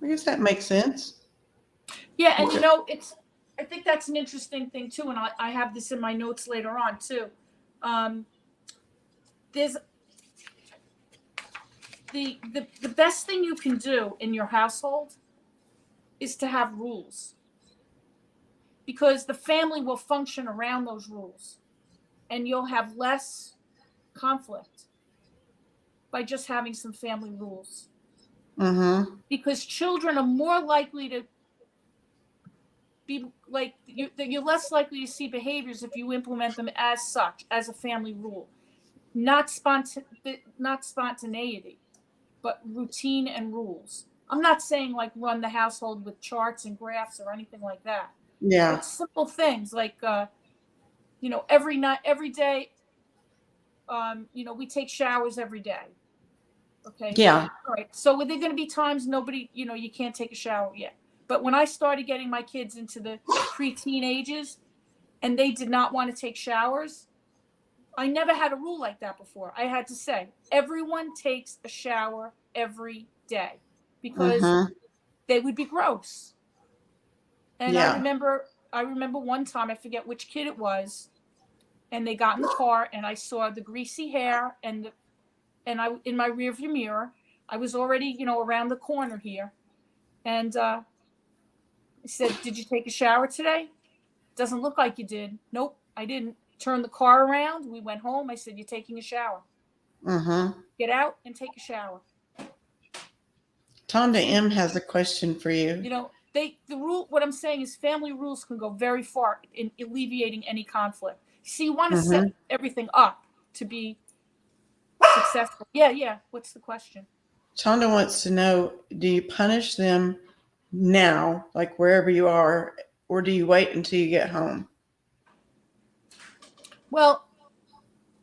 I guess that makes sense. Yeah, and you know, I think that's an interesting thing too, and I have this in my notes later on too. Um, there's the best thing you can do in your household is to have rules, because the family will function around those rules, and you'll have less conflict by just having some family rules. Mm-hmm. Because children are more likely to be like you're less likely to see behaviors if you implement them as such, as a family rule, not not spontaneity, but routine and rules. I'm not saying like run the household with charts and graphs or anything like that, Yeah. but simple things like you know, every night, every day, you know, we take showers every day. Okay. Yeah. All right. So were there going to be times nobody, you know, you can't take a shower yet? But when I started getting my kids into the preteen ages and they did not want to take showers, I never had a rule like that before. I had to say, everyone takes a shower every day, because Mm-hmm. they would be gross. And Yeah. I remember one time, I forget which kid it was, and they got in the car and I saw the greasy hair and I, in my rearview mirror, I was already, you know, around the corner here. And I said, "Did you take a shower today? Doesn't look like you did." "Nope, I didn't." Turned the car around. We went home. I said, "You're taking a shower. Mm-hmm. Get out and take a shower." Tonda See, M has a question for you. you know, the rule, what I'm saying is family rules can go very far in alleviating any conflict. See, you want to Mm-hmm. set everything up to be successful. Yeah, yeah. What's the question? Tonda wants to know, do you punish them now, like wherever you are, or do you wait until you get home? Well,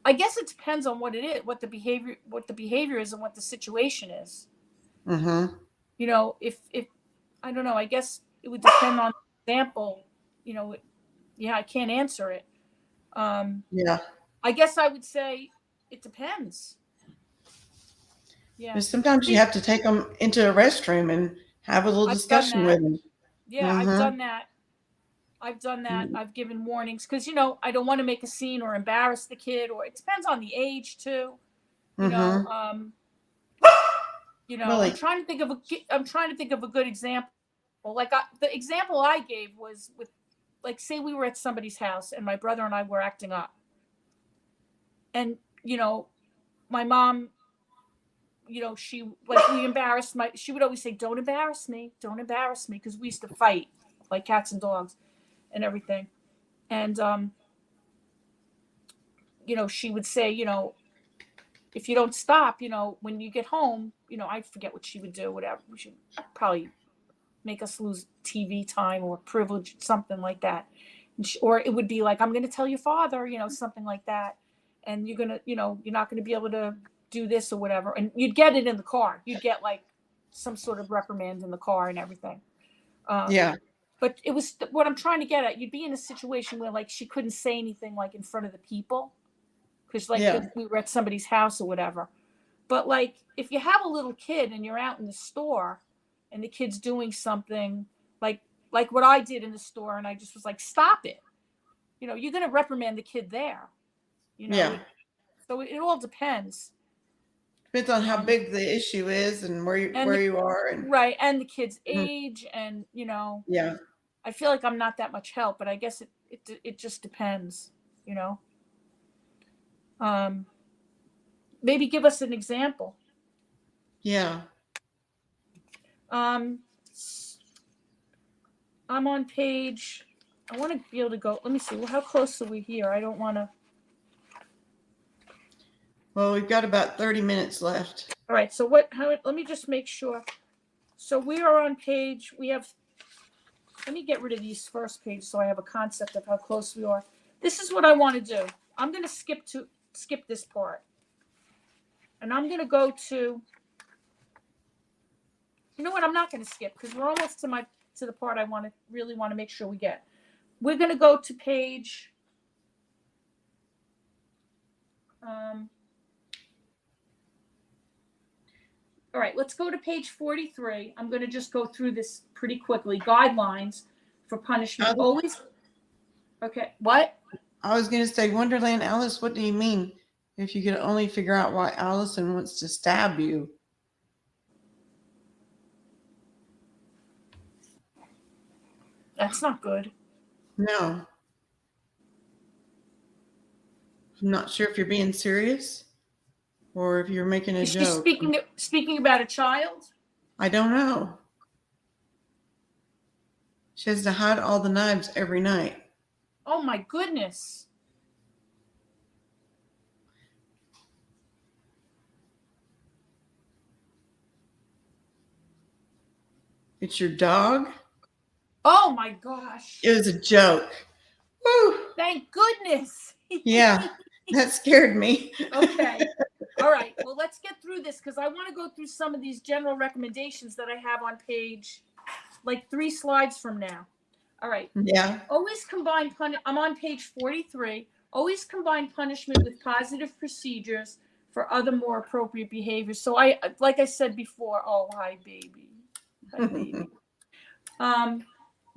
I guess it depends on what it is, what the behavior is, and what the situation is. Mm-hmm. You know, if I don't know, I guess it would depend on the example. You know, yeah, I can't answer it. Um, Yeah. I guess I would say it depends. Yeah. Because sometimes you See, have to take them into a restroom and have a little I've done discussion that. with them. Yeah, I've Mm-hmm. done that. I've done that. I've given warnings because, you know, I don't want to make a scene or embarrass the kid, or it depends on the age too. You know, Mm-hmm. I'm Really? trying to think of a good example. Like the example I gave was with, like, say we were at somebody's house and my brother and I were acting up, and you know, my mom, you know, she, like, we embarrassed my. She would always say, don't embarrass me," because we used to fight like cats and dogs and everything, and you know, she would say, you know, if you don't stop, you know, when you get home, you know, I forget what she would do, whatever. We should probably make us lose TV time or privilege, something like that. Or it would be like, "I'm going to tell your father," you know, something like that. And you're going to, you know, you're not going to be able to do this or whatever. And you'd get it in the car. You'd get like some sort of reprimand in the car and everything. Yeah. But it was what I'm trying to get at. You'd be in a situation where like she couldn't say anything like in front of the people because like Yeah. we were at somebody's house or whatever. But like if you have a little kid and you're out in the store and the kid's doing something like what I did in the store, and I just was like, stop it. You know, you're going to reprimand the kid there. You know, Yeah. So it all depends. Depends on how big the issue is and where you are. And right. And the kid's age. And, you know, yeah. I feel like I'm not that much help, but I guess it just depends, you know. Maybe give us an example. Yeah. I'm on page, I want to be able to go, let me see, well, how close are we here? I don't want to. Well, we've got about 30 minutes left. All right, so let me just make sure. So we are on page, let me get rid of these first pages so I have a concept of how close we are. This is what I want to do. I'm going to skip this part. And I'm going to go to, you know what, I'm not going to skip because we're almost to the part I really want to make sure we get. We're going to go to page, all right, let's go to page 43. I'm going to just go through this pretty quickly. Guidelines for punishment. Always. Okay, what? I was going to say, Wonderland Alice, what do you mean? If you could only figure out why Allison wants to stab you. That's not good. No. I'm not sure if you're being serious or if you're making a joke. Speaking about a child? I don't know. She has to hide all the knives every night. Oh my goodness. It's your dog? Oh my gosh. It was a joke. Woo. Thank goodness. Yeah, that scared me. Okay. All right. Well, let's get through this because I want to go through some of these general recommendations that I have on page, like 3 slides from now. All right. Yeah. Always combine I'm on page 43. Always combine punishment with positive procedures for other more appropriate behaviors. So like I said before, oh, hi, baby. Hi, baby.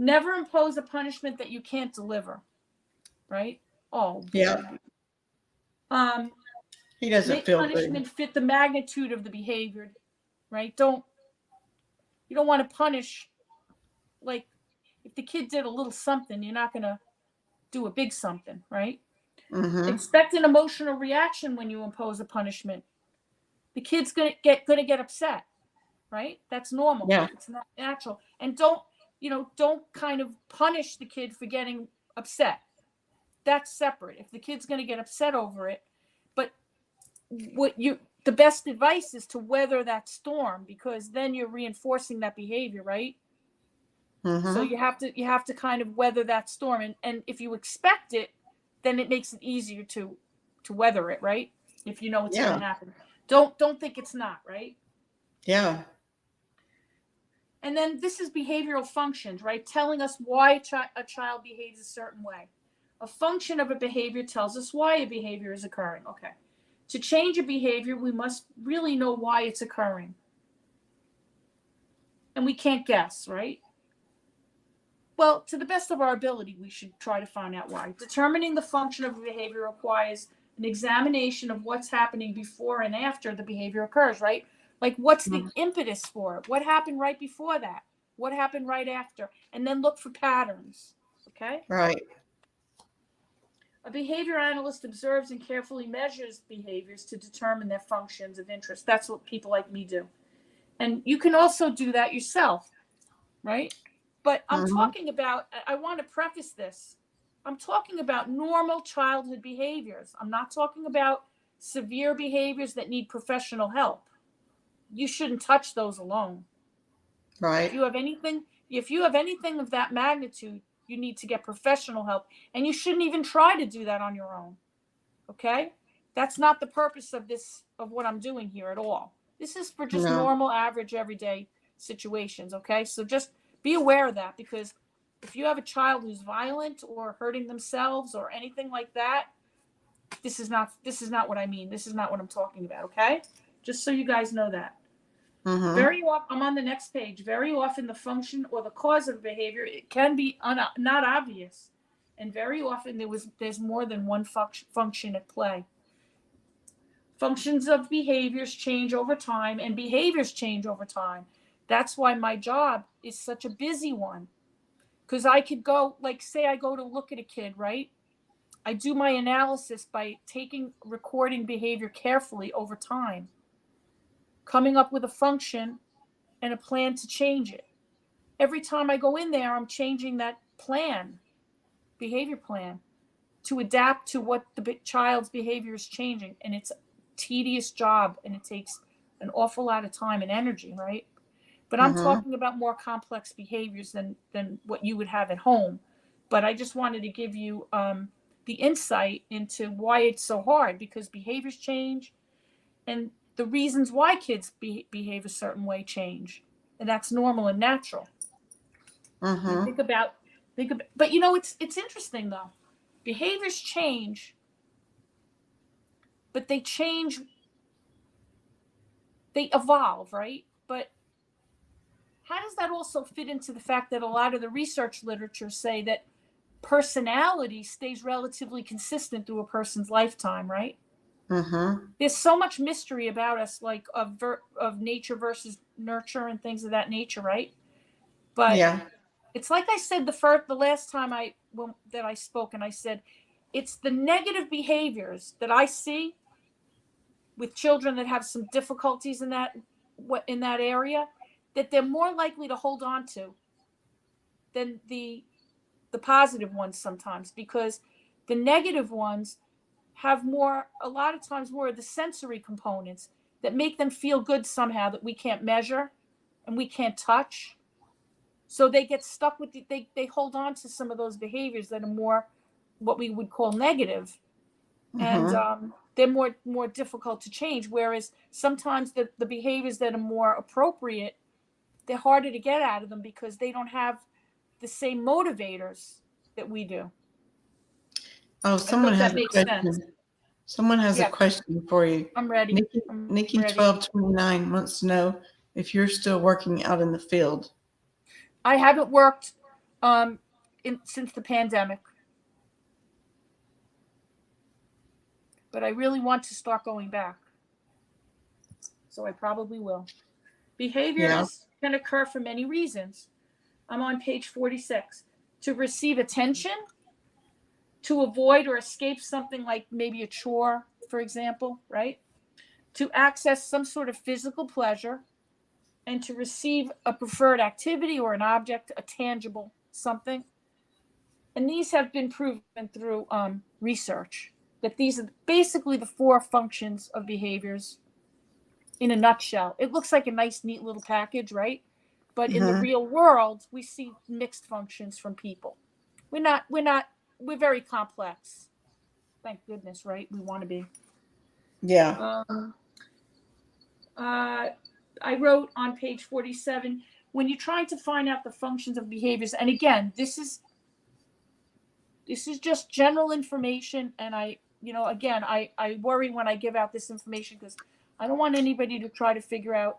Never impose a punishment that you can't deliver. Right? Oh, baby. Yeah. He doesn't make feel punishment good. fit the magnitude of the behavior, right? You don't want to punish, like if the kid did a little something, you're not going to do a big something, right? Mm-hmm. Expect an emotional reaction when you impose a punishment. The kid's going to get upset, right? That's normal. Yeah. It's not natural. And don't kind of punish the kid for getting upset. That's separate. If the kid's going to get upset over it, but the best advice is to weather that storm because then you're reinforcing that behavior, right? Mm-hmm. So you have to kind of weather that storm, and if you expect it, then it makes it easier to weather it, right? If you know it's going to happen, don't think it's not, right? Yeah. And then this is behavioral functions, right? Telling us why a child behaves a certain way. A function of a behavior tells us why a behavior is occurring. Okay. To change a behavior, we must really know why it's occurring. And we can't guess, right? Well, to the best of our ability, we should try to find out why. Determining the function of a behavior requires an examination of what's happening before and after the behavior occurs, right? Like, what's the impetus for it? What happened right before that? What happened right after? And then look for patterns, okay? Right. A behavior analyst observes and carefully measures behaviors to determine their functions of interest. That's what people like me do. And you can also do that yourself, right? But I'm talking about, I want to preface this. I'm talking about normal childhood behaviors. I'm not talking about severe behaviors that need professional help. You shouldn't touch those alone. Right. If you have anything of that magnitude, you need to get professional help. And you shouldn't even try to do that on your own. Okay? That's not the purpose of this, of what I'm doing here at all. This is for just No. normal, average, everyday situations, okay? So just be aware of that, because if you have a child who's violent or hurting themselves or anything like that, this is not what I mean. This is not what I'm talking about, okay? Just so you guys know that. Mm-hmm. Very often, I'm on the next page. Very often the function or the cause of behavior, it can be not obvious. And very often there's more than one function at play. Functions of behaviors change over time, and behaviors change over time. That's why my job is such a busy one. Because I could go, like, say I go to look at a kid, right? I do my analysis by recording behavior carefully over time, coming up with a function and a plan to change it. Every time I go in there, I'm changing that behavior plan, to adapt to what the child's behavior is changing. And it's a tedious job, and it takes an awful lot of time and energy, right? But I'm talking about more complex behaviors than what you would have at home. But I just wanted to give you the insight into why it's so hard, because behaviors change, and the reasons why kids behave a certain way change, and that's normal and natural. Mm-hmm. Think about, but you know, it's interesting though. Behaviors change, but they evolve, right? But how does that also fit into the fact that a lot of the research literature say that personality stays relatively consistent through a person's lifetime, right? Mm-hmm. There's so much mystery about us, like of nature versus nurture and things of that nature, right? But Yeah. it's like I said the last time that I spoke, and I said it's the negative behaviors that I see with children that have some difficulties in that area, that they're more likely to hold on to than the positive ones sometimes, because the negative ones have a lot of times more of the sensory components that make them feel good somehow, that we can't measure and we can't touch. So they get stuck with they hold on to some of those behaviors that are more what we would call negative, and they're more difficult to change. Whereas sometimes the behaviors that are more appropriate, they're harder to get out of them because they don't have the same motivators that we do. Oh, I don't know someone if has that a makes question. sense. Someone has a Yeah, question for you. I'm ready. Nikki, I'm Nikki ready. 1229 wants to know if you're still working out in the field. I haven't worked since the pandemic, but I really want to start going back. So I probably will. Behaviors can occur for many reasons. I'm on page 46. To receive attention, to avoid or escape something like maybe a chore, for example, right? To access some sort of physical pleasure, and to receive a preferred activity or an object, a tangible something. And these have been proven through research, that these are basically the 4 functions of behaviors in a nutshell. It looks like a nice, neat little package, right? But in the real world, we see mixed functions from people. We're very complex. Thank goodness, right? We want to be. Yeah. I wrote on page 47, when you're trying to find out the functions of behaviors, and again, this is just general information, and I worry when I give out this information, because I don't want anybody to try to figure out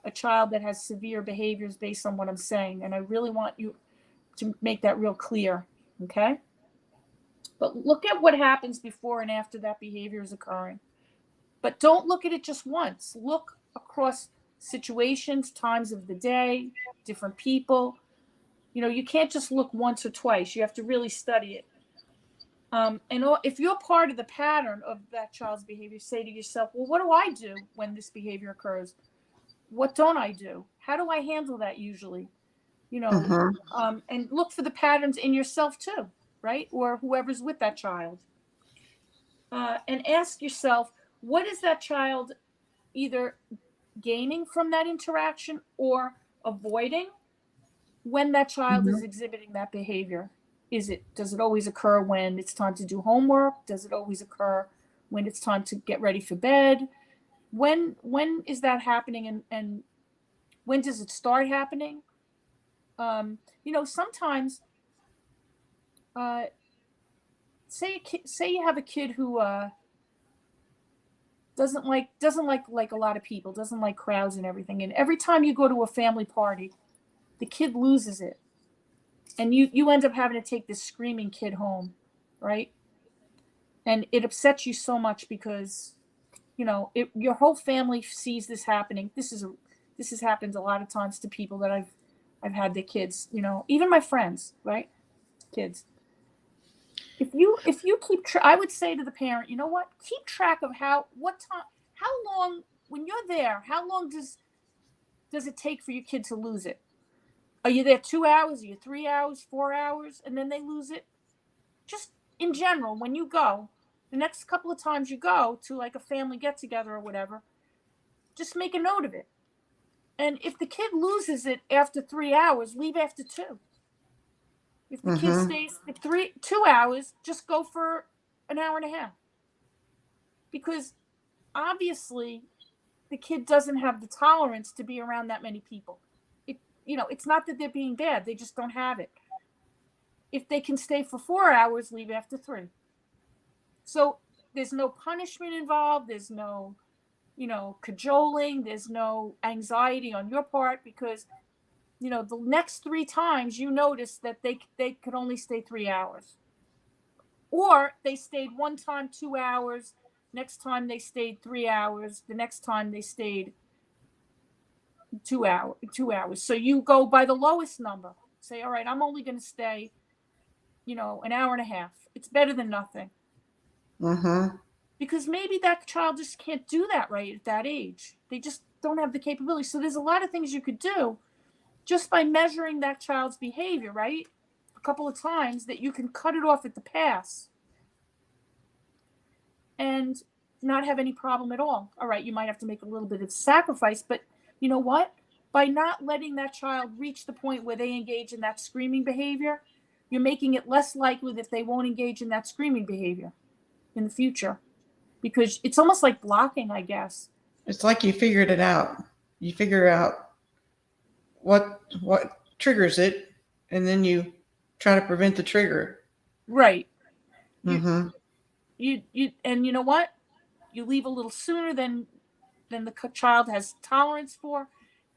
a child that has severe behaviors based on what I'm saying, and I really want you to make that real clear, okay? But look at what happens before and after that behavior is occurring. But don't look at it just once. Look across situations, times of the day, different people. You can't just look once or twice. You have to really study it. And if you're part of the pattern of that child's behavior, say to yourself, well, what do I do when this behavior occurs? What don't I do? How do I handle that usually? And look for the patterns in yourself too, right? Or whoever's with that child. And ask yourself, what is that child either gaining from that interaction or avoiding when that child is exhibiting that behavior? Does it always occur when it's time to do homework? Does it always occur when it's time to get ready for bed. When is that happening, and when does it start happening? Sometimes, say you have a kid who doesn't like a lot of people, doesn't like crowds and everything, and every time you go to a family party, the kid loses it, and you end up having to take this screaming kid home, right? And it upsets you so much because your whole family sees this happening. This has happened a lot of times to people that I've had their kids, even my friends, right? Kids. If you keep I would say to the parent, you know what? Keep track of how long, when you're there, how long does it take for your kid to lose it? Are you there 2 hours? Are you 3 hours, 4 hours, and then they lose it? Just in general, when you go, the next couple of times you go to like a family get together or whatever, just make a note of it. And if the kid loses it after 3 hours, leave after 2. If the kid stays for 2 hours, just go for an hour and a half. Because obviously the kid doesn't have the tolerance to be around that many people. It's not that they're being bad, they just don't have it. If they can stay for 4 hours, leave after 3. So there's no punishment involved, there's no cajoling, there's no anxiety on your part, because the next 3 times you notice that they could only stay 3 hours, or they stayed one time 2 hours, next time they stayed 3 hours, the next time they stayed 2 hours. So you go by the lowest number, say, all right, I'm only going to stay an hour and a half. It's better than nothing. Because maybe that child just can't do that right at that age. They just don't have the capability. So there's a lot of things you could do just by measuring that child's behavior, right? A couple of times, that you can cut it off at the pass and not have any problem at all. All right, you might have to make a little bit of sacrifice, but you know what? By not letting that child reach the point where they engage in that screaming behavior, you're making it less likely that they won't engage in that screaming behavior in the future. Because it's almost like blocking, I guess. It's like you figured it out. You figure out what triggers it, and then you try to prevent the trigger. Right. You and you know what? You leave a little sooner than the child has tolerance for,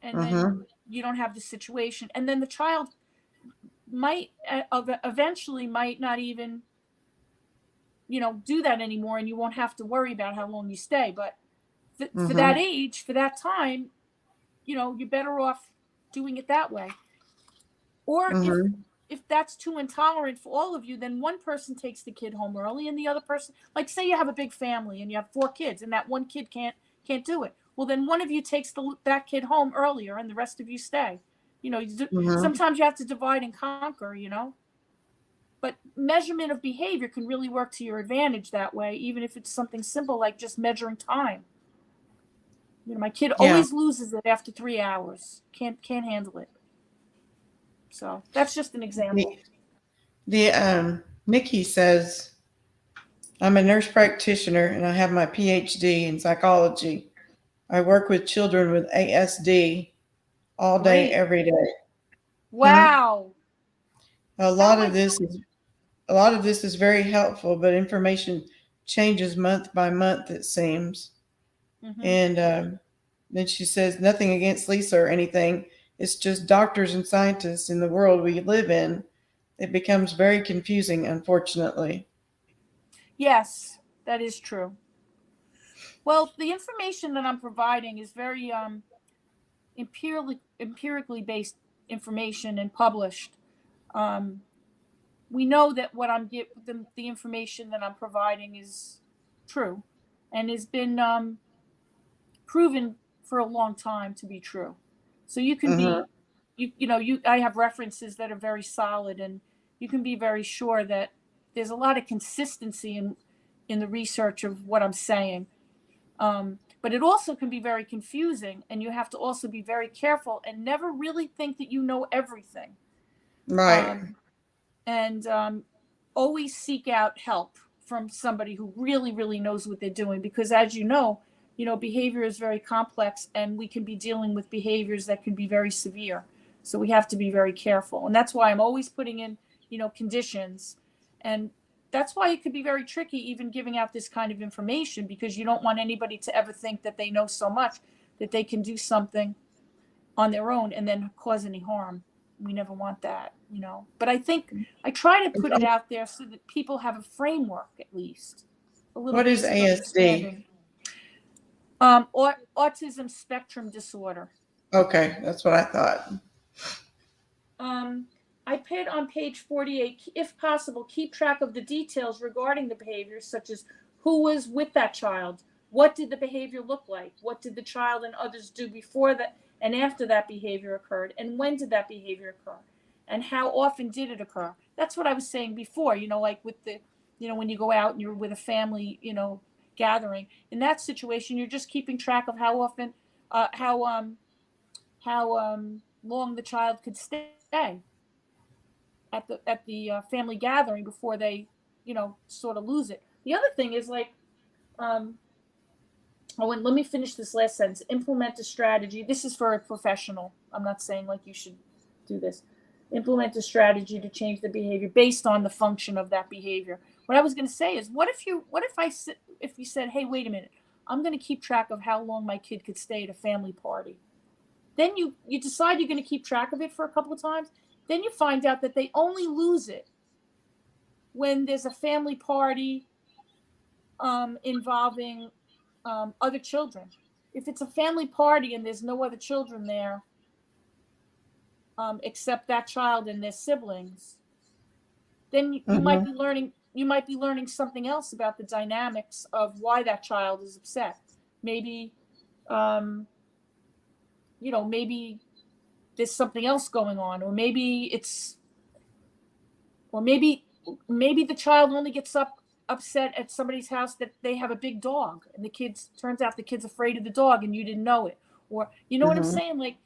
and then you don't have the situation. And then the child might eventually might not even do that anymore, and you won't have to worry about how long you stay. But for that age, for that time, you're better off doing it that way. Or if that's too intolerant for all of you, then one person takes the kid home early, and the other person, like say you have a big family and you have 4 kids, and that one kid can't do it. Well, then one of you takes that kid home earlier, and the rest of you stay. Sometimes you have to divide and conquer. But measurement of behavior can really work to your advantage that way, even if it's something simple like just measuring time. My kid always loses it after 3 hours. Can't handle it. So that's just an example. Nikki says, I'm a nurse practitioner and I have my PhD in psychology. I work with children with ASD all day, every day. Wow. A lot of this is very helpful, but information changes month by month, it seems. And then she says, nothing against Lisa or anything. It's just doctors and scientists in the world we live in. It becomes very confusing, unfortunately. Yes, that is true. Well, the information that I'm providing is very empirically based information and published. We know that what the information that I'm providing is true, and has been proven for a long time to be true. So you can be, I have references that are very solid, and you can be very sure that there's a lot of consistency in the research of what I'm saying. But it also can be very confusing, and you have to also be very careful and never really think that you know everything. Right. And always seek out help from somebody who really, really knows what they're doing, because as you know, behavior is very complex, and we can be dealing with behaviors that can be very severe. So we have to be very careful. And that's why I'm always putting in, conditions. And that's why it could be very tricky even giving out this kind of information, because you don't want anybody to ever think that they know so much that they can do something on their own and then cause any harm. We never want that, But I think I try to put it out there so that people have a framework, at least. A little What is ASD? Autism spectrum disorder. Okay, that's what I thought. I put on page 48, if possible, keep track of the details regarding the behaviors, such as who was with that child, what did the behavior look like, what did the child and others do before that and after that behavior occurred, and when did that behavior occur, and how often did it occur. That's what I was saying before, like with the, when you go out and you're with a family, gathering. In that situation, you're just keeping track of how often, how long the child could stay at the family gathering before they, sort of lose it. The other thing is like, and let me finish this last sentence. Implement a strategy. This is for a professional. I'm not saying like you should do this. Implement a strategy to change the behavior based on the function of that behavior. What I was going to say is, if you said, hey, wait a minute, I'm going to keep track of how long my kid could stay at a family party. Then you decide you're going to keep track of it for a couple of times. Then you find out that they only lose it when there's a family party involving other children. If it's a family party and there's no other children there except that child and their siblings, then you might be learning. You might be learning something else about the dynamics of why that child is upset. Maybe, maybe there's something else going on, or maybe the child only gets upset at somebody's house that they have a big dog, and turns out the kid's afraid of the dog and you didn't know it. Or, what I'm saying? Like,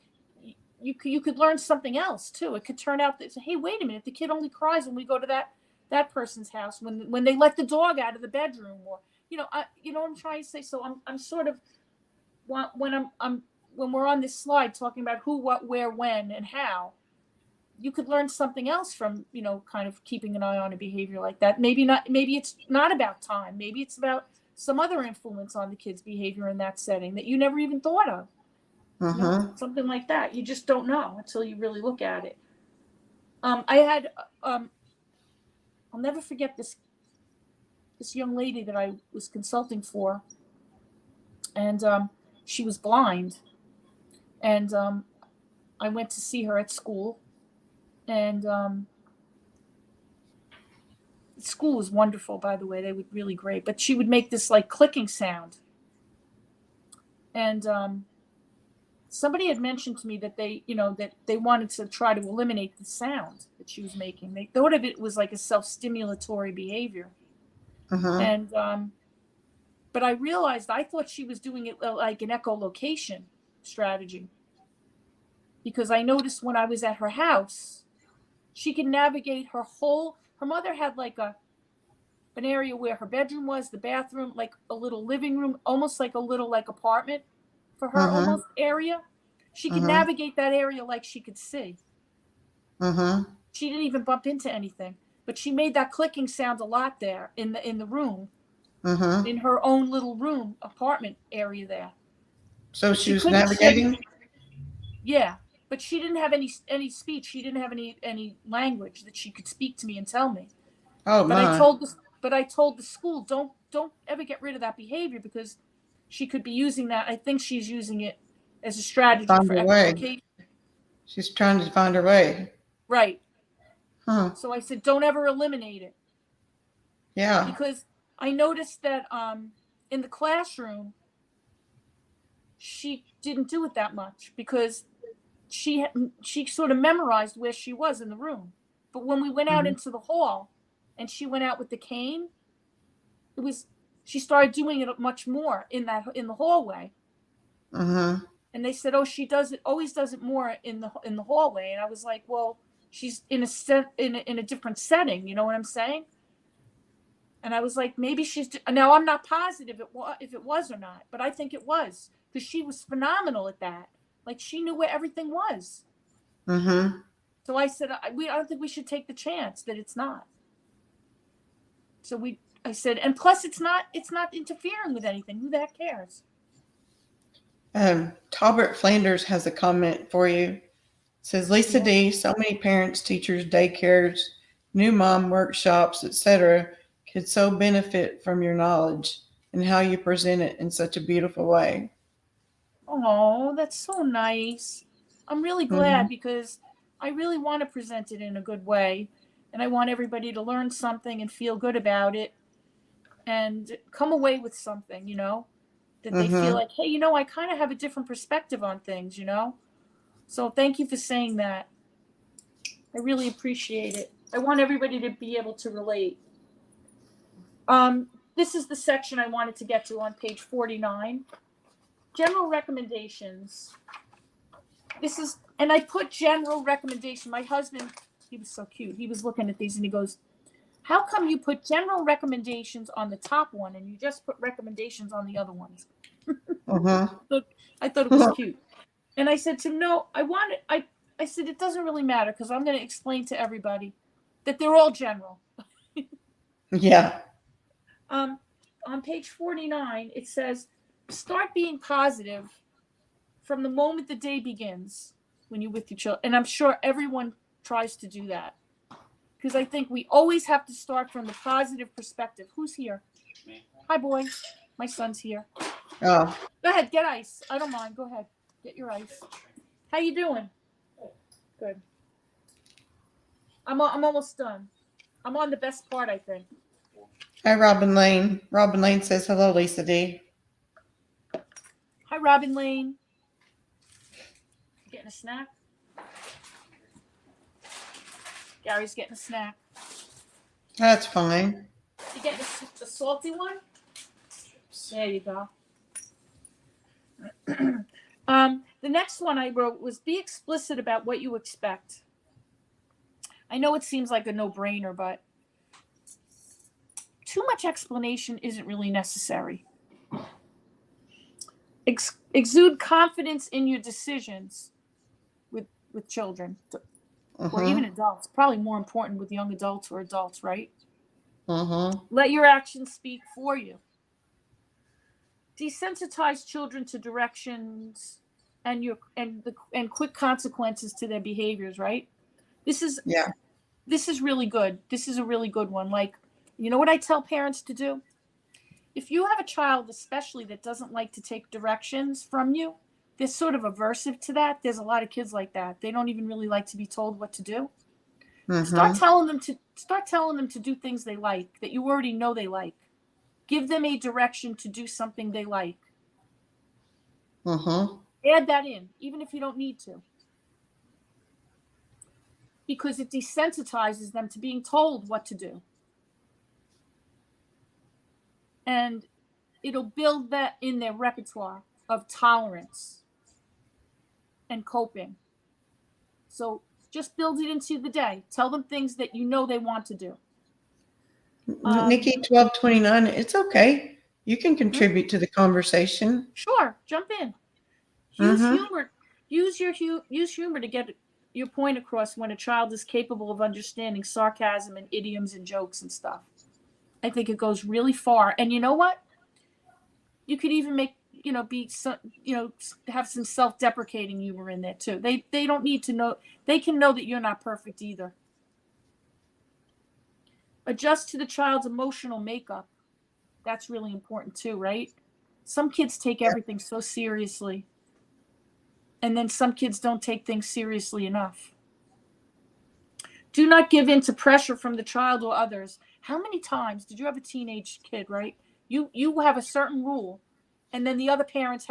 you could learn something else too. It could turn out that, hey, wait a minute, the kid only cries when we go to that person's house, when they let the dog out of the bedroom, or, what I'm trying to say. So I'm sort of, when we're on this slide talking about who, what, where, when, and how, you could learn something else from, kind of keeping an eye on a behavior like that. Maybe it's not about time. Maybe it's about some other influence on the kid's behavior in that setting that you never even thought of. Something like that. You just don't know until you really look at it. I had, I'll never forget this young lady that I was consulting for, and she was blind. And I went to see her at school, and school was wonderful, by the way. They were really great, but she would make this like clicking sound. And somebody had mentioned to me that they wanted to try to eliminate the sound that she was making. They thought of it was like a self-stimulatory behavior. And but I realized, I thought she was doing it like an echolocation strategy, because I noticed when I was at her house, she could navigate her mother had like an area where her bedroom was, the bathroom, like a little living room, almost like a little like apartment for her, almost area. She could navigate that area like she could see. She didn't even bump into anything, but she made that clicking sound a lot there in the room, in her own little room, apartment area there. So she was navigating? Yeah, but she didn't have any speech. She didn't have any language that she could speak to me and tell me. Oh, but my. I told the school, don't ever get rid of that behavior, because she could be using that. I think she's using it as a strategy for echolocation. She's trying to find her way. Right. So I said, don't ever eliminate it. Yeah. Because I noticed that in the classroom, she didn't do it that much, because she sort of memorized where she was in the room. But when we went out into the hall, and she went out with the cane, she started doing it much more in the hallway. And they said, oh, she always does it more in the hallway. And I was like, well, she's in a different setting. You know what I'm saying? And I was like, maybe now I'm not positive if it was or not, but I think it was, because she was phenomenal at that. Like, she knew where everything was. Mm-hmm. So I said, I don't think we should take the chance that it's not. So I said, and plus it's not interfering with anything. Who the heck cares? Talbert Flanders has a comment for you. It says, Lisa D, so many parents, teachers, daycares, new mom workshops, etc., could so benefit from your knowledge and how you present it in such a beautiful way. Oh, that's so nice. I'm really glad, Mm-hmm. because I really want to present it in a good way, and I want everybody to learn something and feel good about it and come away with something, that they feel Mm-hmm. like, hey, I kind of have a different perspective on things, So thank you for saying that. I really appreciate it. I want everybody to be able to relate. This is the section I wanted to get to on page 49. General recommendations. And I put general recommendation. My husband, he was so cute. He was looking at these and he goes, how come you put general recommendations on the top one and you just put recommendations on the other ones? Mm-hmm. So I thought it was cute. And I said to him, no, I said, it doesn't really matter, because I'm going to explain to everybody that they're all general. Yeah. On page 49, it says, start being positive from the moment the day begins when you're with your children. And I'm sure everyone tries to do that, because I think we always have to start from the positive perspective. Who's here? Me. Hi, boy. My son's here. Oh. Go ahead, get ice. I don't mind. Go ahead. Get your ice. How you doing? Good. I'm almost done. I'm on the best part, I think. Hi, Robin Lane. Robin Lane says, hello, Lisa D. Hi, Robin Lane. Getting a snack? Gary's getting a snack. That's fine. You getting a salty one? There you go. The next one I wrote was, be explicit about what you expect. I know it seems like a no-brainer, but too much explanation isn't really necessary. Exude confidence in your decisions with children, or even adults. Probably more important with young adults or adults, right? Let your actions speak for you. Desensitize children to directions and quick consequences to their behaviors, right? This is really good. This is a really good one. Like, you know what I tell parents to do? If you have a child, especially, that doesn't like to take directions from you, they're sort of aversive to that. There's a lot of kids like that. They don't even really like to be told what to do. Start telling them to do things they like, that you already know they like. Give them a direction to do something they like. Add that in, even if you don't need to, because it desensitizes them to being told what to do. And it'll build that in their repertoire of tolerance and coping. So just build it into the day. Tell them things that you know they want to do. Nikki 1229, it's okay. You can contribute to the conversation. Sure, jump in. Use humor. Use humor to get your point across when a child is capable of understanding sarcasm and idioms and jokes and stuff. I think it goes really far. And you know what? You could even make, have some self-deprecating humor in there too. They don't need to know. They can know that you're not perfect either. Adjust to the child's emotional makeup. That's really important too, right? Some kids take everything so seriously. And then some kids don't take things seriously enough. Do not give in to pressure from the child or others. How many times did you have a teenage kid, right? You have a certain rule, and then the other parents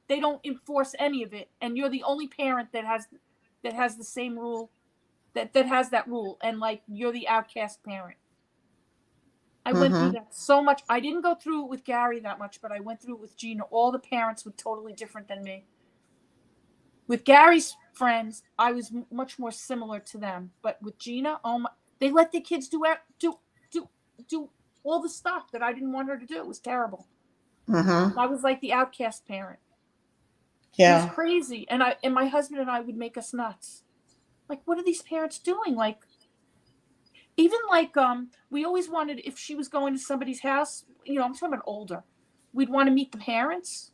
they don't enforce any of it, and you're the only parent that has the same rule, that has that rule, and like you're the outcast parent. I went through that so much. I didn't go through it with Gary that much, but I went through it with Gina. All the parents were totally different than me. With Gary's friends, I was much more similar to them, but with Gina, they let their kids do all the stuff that I didn't want her to do. It was terrible. Mm-hmm. I was like the outcast parent. Yeah. It was crazy. And my husband and I would make us nuts. Like, what are these parents doing? Like, even like, we always wanted, if she was going to somebody's house, I'm talking about older, we'd want to meet the parents.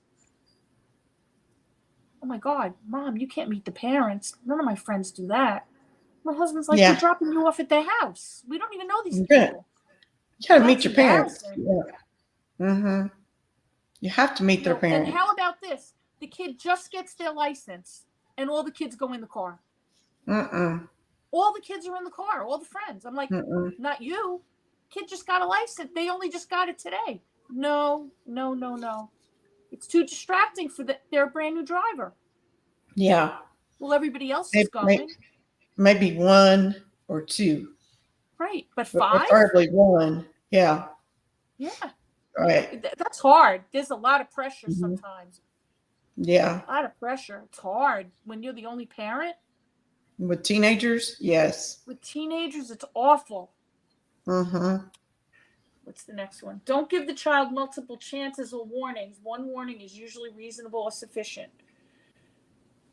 Oh my God, Mom, you can't meet the parents. None of my friends do that. My husband's like, we're dropping you off at their house. We don't even know these people. You gotta meet your parents. Yeah. Mm-hmm. You have to meet their parents. And how about this? The kid just gets their license, and all the kids go in the car. All the kids are in the car, all the friends. I'm like, not you. Kid just got a license. They only just got it today. No. It's too distracting for they're a brand new driver. Yeah. Well, everybody else is going. Maybe 1 or 2. Right, but 5? Preferably 1. Yeah. Yeah. Right. That's hard. There's a lot of pressure sometimes. Yeah. A lot of pressure. It's hard when you're the only parent. With teenagers? Yes. With teenagers, it's awful. Mm-hmm. What's the next one? Don't give the child multiple chances or warnings. One warning is usually reasonable or sufficient.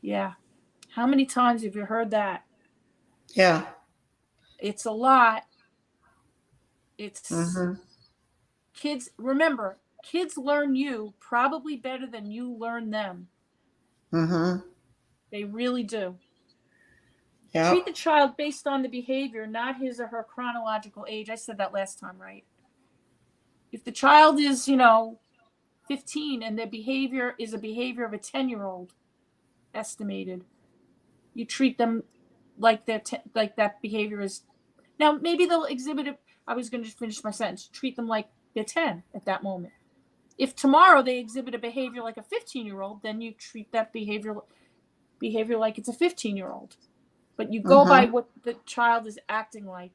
Yeah. How many times have you heard that? Yeah. It's a lot. It's kids. Remember, kids learn you probably better than you learn them. Mm-hmm. They really do. Yep. Treat the child based on the behavior, not his or her chronological age. I said that last time, right? If the child is, 15 and their behavior is a behavior of a 10-year-old, estimated, you treat them like like that behavior is. Now, maybe they'll exhibit it. I was going to finish my sentence. Treat them like they're 10 at that moment. If tomorrow they exhibit a behavior like a 15-year-old, then you treat that behavior like it's a 15-year-old. But you go by what the child is acting like.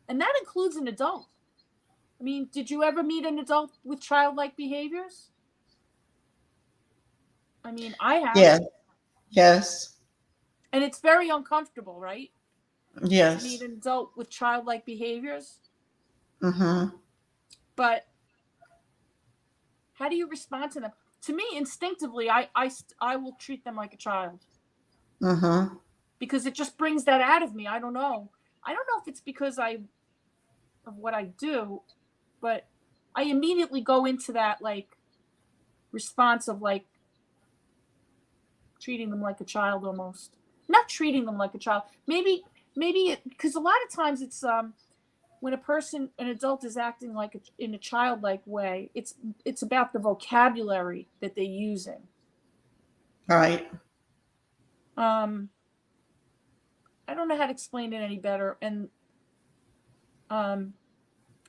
And that includes an adult. I mean, did you ever meet an adult with childlike behaviors? I mean, I have. Yeah. Yes. And it's very uncomfortable, right? Yes. To meet an adult with childlike behaviors. Mm-hmm. But how do you respond to them? To me, instinctively, I will treat them like a child. Mm-hmm. Because it just brings that out of me. I don't know. I don't know if it's because of what I do, but I immediately go into that like response of like treating them like a child almost. Not treating them like a child. Maybe because a lot of times it's when an adult is acting like in a childlike way, it's about the vocabulary that they're using. Right. I don't know how to explain it any better, and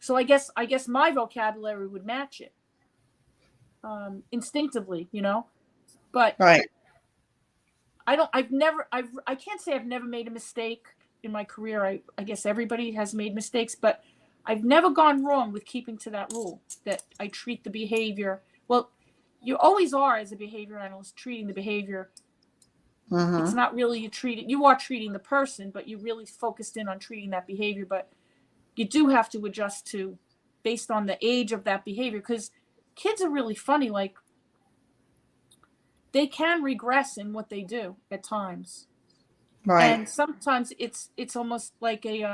so I guess my vocabulary would match it instinctively, but right. I can't say I've never made a mistake in my career. I guess everybody has made mistakes, but I've never gone wrong with keeping to that rule that I treat the behavior. Well, you always are, as a behavior analyst, treating the behavior. Mm-hmm. It's not really you are treating the person, but you're really focused in on treating that behavior. But you do have to adjust based on the age of that behavior, because kids are really funny. Like, they can regress in what they do at times. Right. And sometimes it's almost like it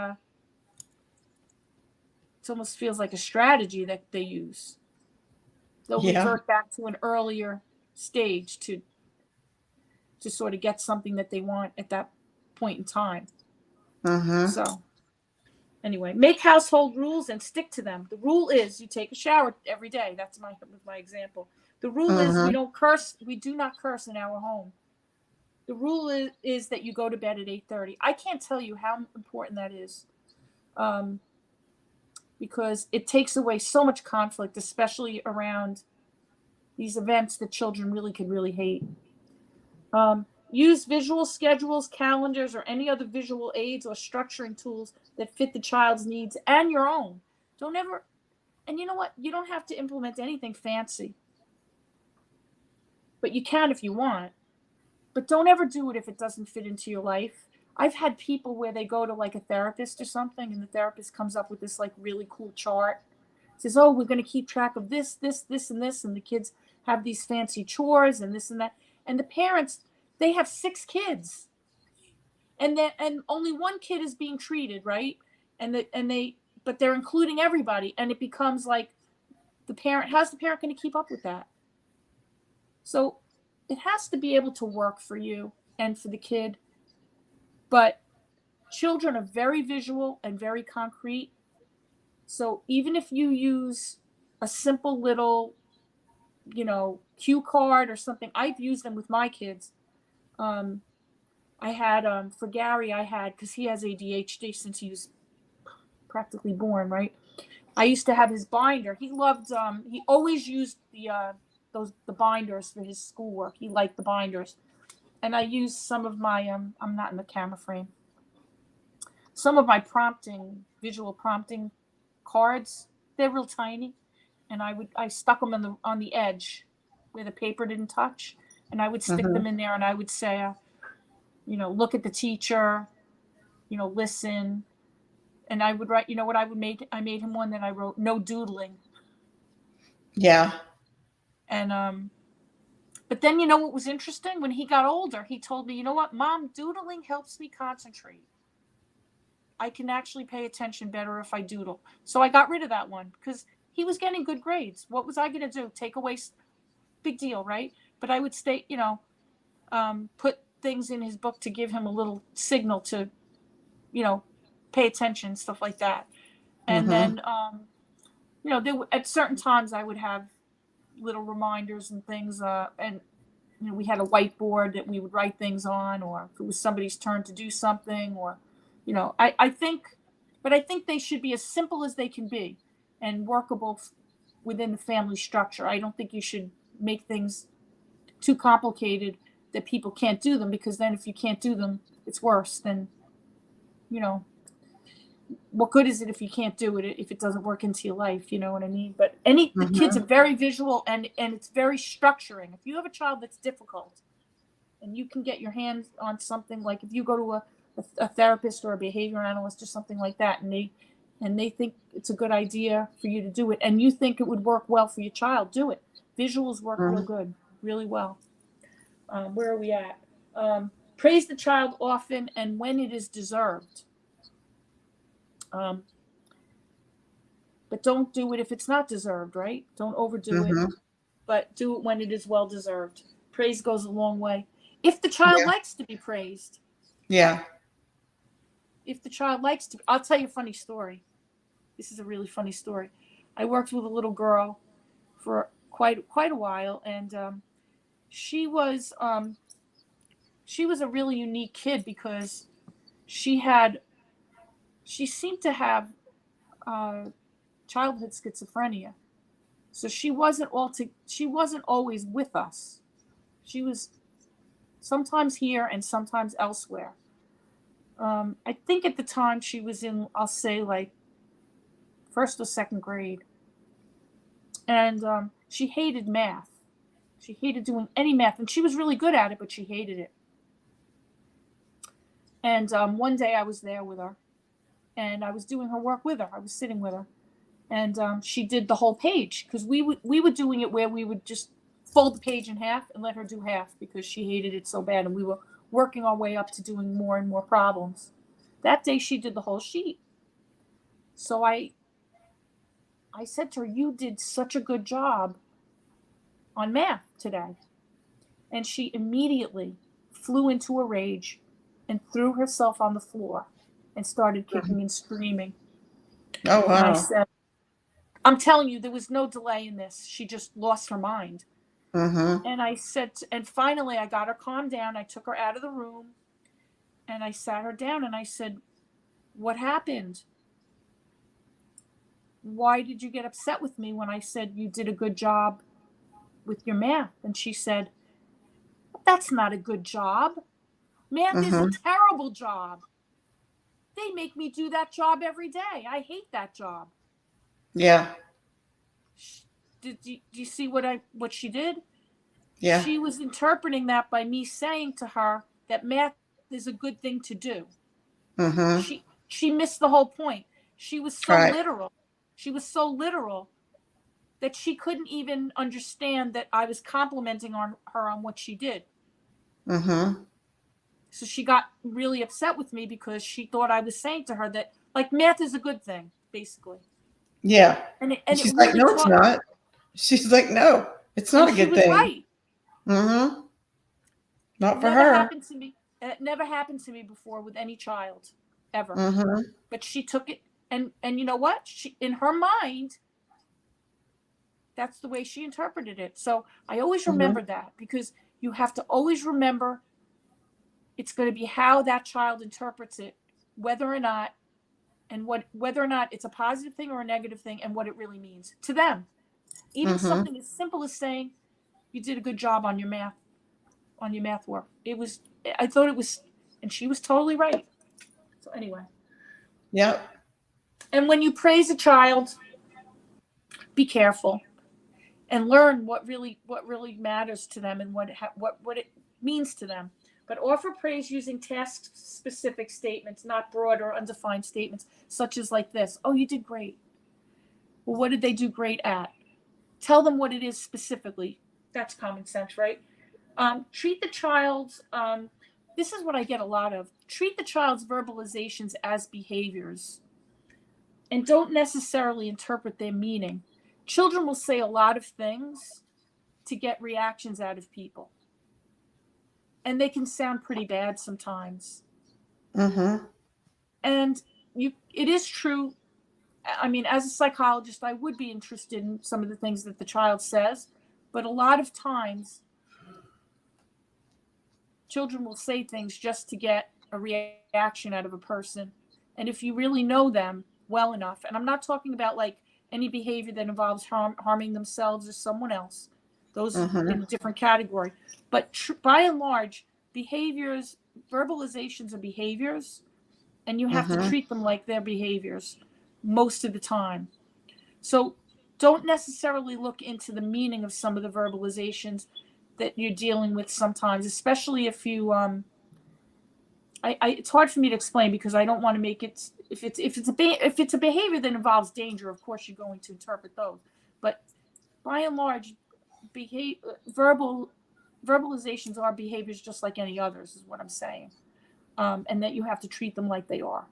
almost feels like a strategy that they use. They'll revert back to an earlier stage to sort of get something that they want at that point in time. Mm-hmm. So anyway, make household rules and stick to them. The rule is you take a shower every day. That's my example. The rule is we don't curse. We do not curse in our home. The rule is that you go to bed at 8:30. I can't tell you how important that is, because it takes away so much conflict, especially around these events that children could really hate. Use visual schedules, calendars, or any other visual aids or structuring tools that fit the child's needs and your own. And you know what? You don't have to implement anything fancy. But you can if you want. But don't ever do it if it doesn't fit into your life. I've had people where they go to like a therapist or something, and the therapist comes up with this like really cool chart, says, oh, we're going to keep track of this, and this, and the kids have these fancy chores and this and that. And the parents, they have 6 kids, and only one kid is being treated, right? But they're including everybody, and it becomes like how's the parent going to keep up with that? So it has to be able to work for you and for the kid. But children are very visual and very concrete. So even if you use a simple little, cue card or something, I've used them with my kids. I had, for Gary, because he has ADHD since he was practically born, right? I used to have his binder. He loved, he always used the binders for his schoolwork. He liked the binders. And I used some of my, I'm not in the camera frame, some of my visual prompting cards. They're real tiny. And I stuck them on the edge where the paper didn't touch. And I would stick them in there, and I would say, look at the teacher, listen. And I would write, what I made him one that I wrote, no doodling. Yeah. And, but then, what was interesting? When he got older, he told me, you know what, Mom, doodling helps me concentrate. I can actually pay attention better if I doodle. So I got rid of that one because he was getting good grades. What was I going to do? Take away? Big deal, right? But I would stay, put things in his book to give him a little signal to, pay attention, stuff like that. And then, at certain times I would have little reminders and things. And, we had a whiteboard that we would write things on, or if it was somebody's turn to do something, or, I think they should be as simple as they can be and workable within the family structure. I don't think you should make things too complicated that people can't do them, because then if you can't do them, it's worse. Then, what good is it if you can't do it, if it doesn't work into your life? You know what I mean? But the kids are very visual, and it's very structuring. If you have a child that's difficult and you can get your hands on something, like if you go to a therapist or a behavior analyst or something like that, and they think it's a good idea for you to do it, and you think it would work well for your child, do it. Visuals work real good, really well. Where are we at? Praise the child often and when it is deserved. But don't do it if it's not deserved, right? Don't overdo it, but do it when it is well deserved. Praise goes a long way. If the child likes to be praised. Yeah. If the child likes to, I'll tell you a funny story. This is a really funny story. I worked with a little girl for quite a while, and she was a really unique kid because she seemed to have childhood schizophrenia. So she wasn't always with us. She was sometimes here and sometimes elsewhere. I think at the time she was in, I'll say, like 1st or 2nd grade. And she hated math. She hated doing any math. And she was really good at it, but she hated it. And one day I was there with her, and I was doing her work with her. I was sitting with her. And she did the whole page, because we were doing it where we would just fold the page in half and let her do half, because she hated it so bad. And we were working our way up to doing more and more problems. That day she did the whole sheet. So I said to her, you did such a good job on math today. And she immediately flew into a rage and threw herself on the floor and started kicking and screaming. Oh, wow. And I said, I'm telling you, there was no delay in this. She just lost her mind. And I said, and finally I got her calmed down. I took her out of the room and I sat her down and I said, what happened? Why did you get upset with me when I said you did a good job with your math? And she said, that's not a good job. Math is a terrible job. They make me do that job every day. I hate that job. Yeah. Do you see what she did? Yeah. She was interpreting that by me saying to her that math is a good thing to do. She missed the whole point. She was so literal. She was so literal that she couldn't even understand that I was complimenting on her on what she did. So she got really upset with me because she thought I was saying to her that, like, math is a good thing, basically. Yeah. And She's it like, really no, it's not. She's like, no, it's not a good thing. She was right. Not for her. Happened to me. It never happened to me before with any child, ever. But she took it, and you know what? She, in her mind, that's the way she interpreted it. So I always remember that, because you have to always remember it's going to be how that child interprets it, whether or not it's a positive thing or a negative thing, and what it really means to them. Even something as simple as saying, you did a good job on your math work. I thought it was, and she was totally right. So anyway. Yep. And when you praise a child, be careful and learn what really matters to them and what it means to them. But offer praise using task-specific statements, not broad or undefined statements, such as like this: "Oh, you did great." Well, what did they do great at? Tell them what it is specifically. That's common sense, right? Treat the child's, this is what I get a lot of, treat the child's verbalizations as behaviors and don't necessarily interpret their meaning. Children will say a lot of things to get reactions out of people. And they can sound pretty bad sometimes. And it is true. I mean, as a psychologist, I would be interested in some of the things that the child says, but a lot of times children will say things just to get a reaction out of a person. And if you really know them well enough, and I'm not talking about like any behavior that involves harming themselves or someone else, those are in a different category. But by and large, verbalizations are behaviors, and you have to treat them like they're behaviors most of the time. So don't necessarily look into the meaning of some of the verbalizations that you're dealing with sometimes, especially if you it's hard for me to explain because I don't want to make it, if it's a behavior that involves danger, of course you're going to interpret those. But by and large, verbalizations are behaviors just like any others, is what I'm saying. And that you have to treat them like they are.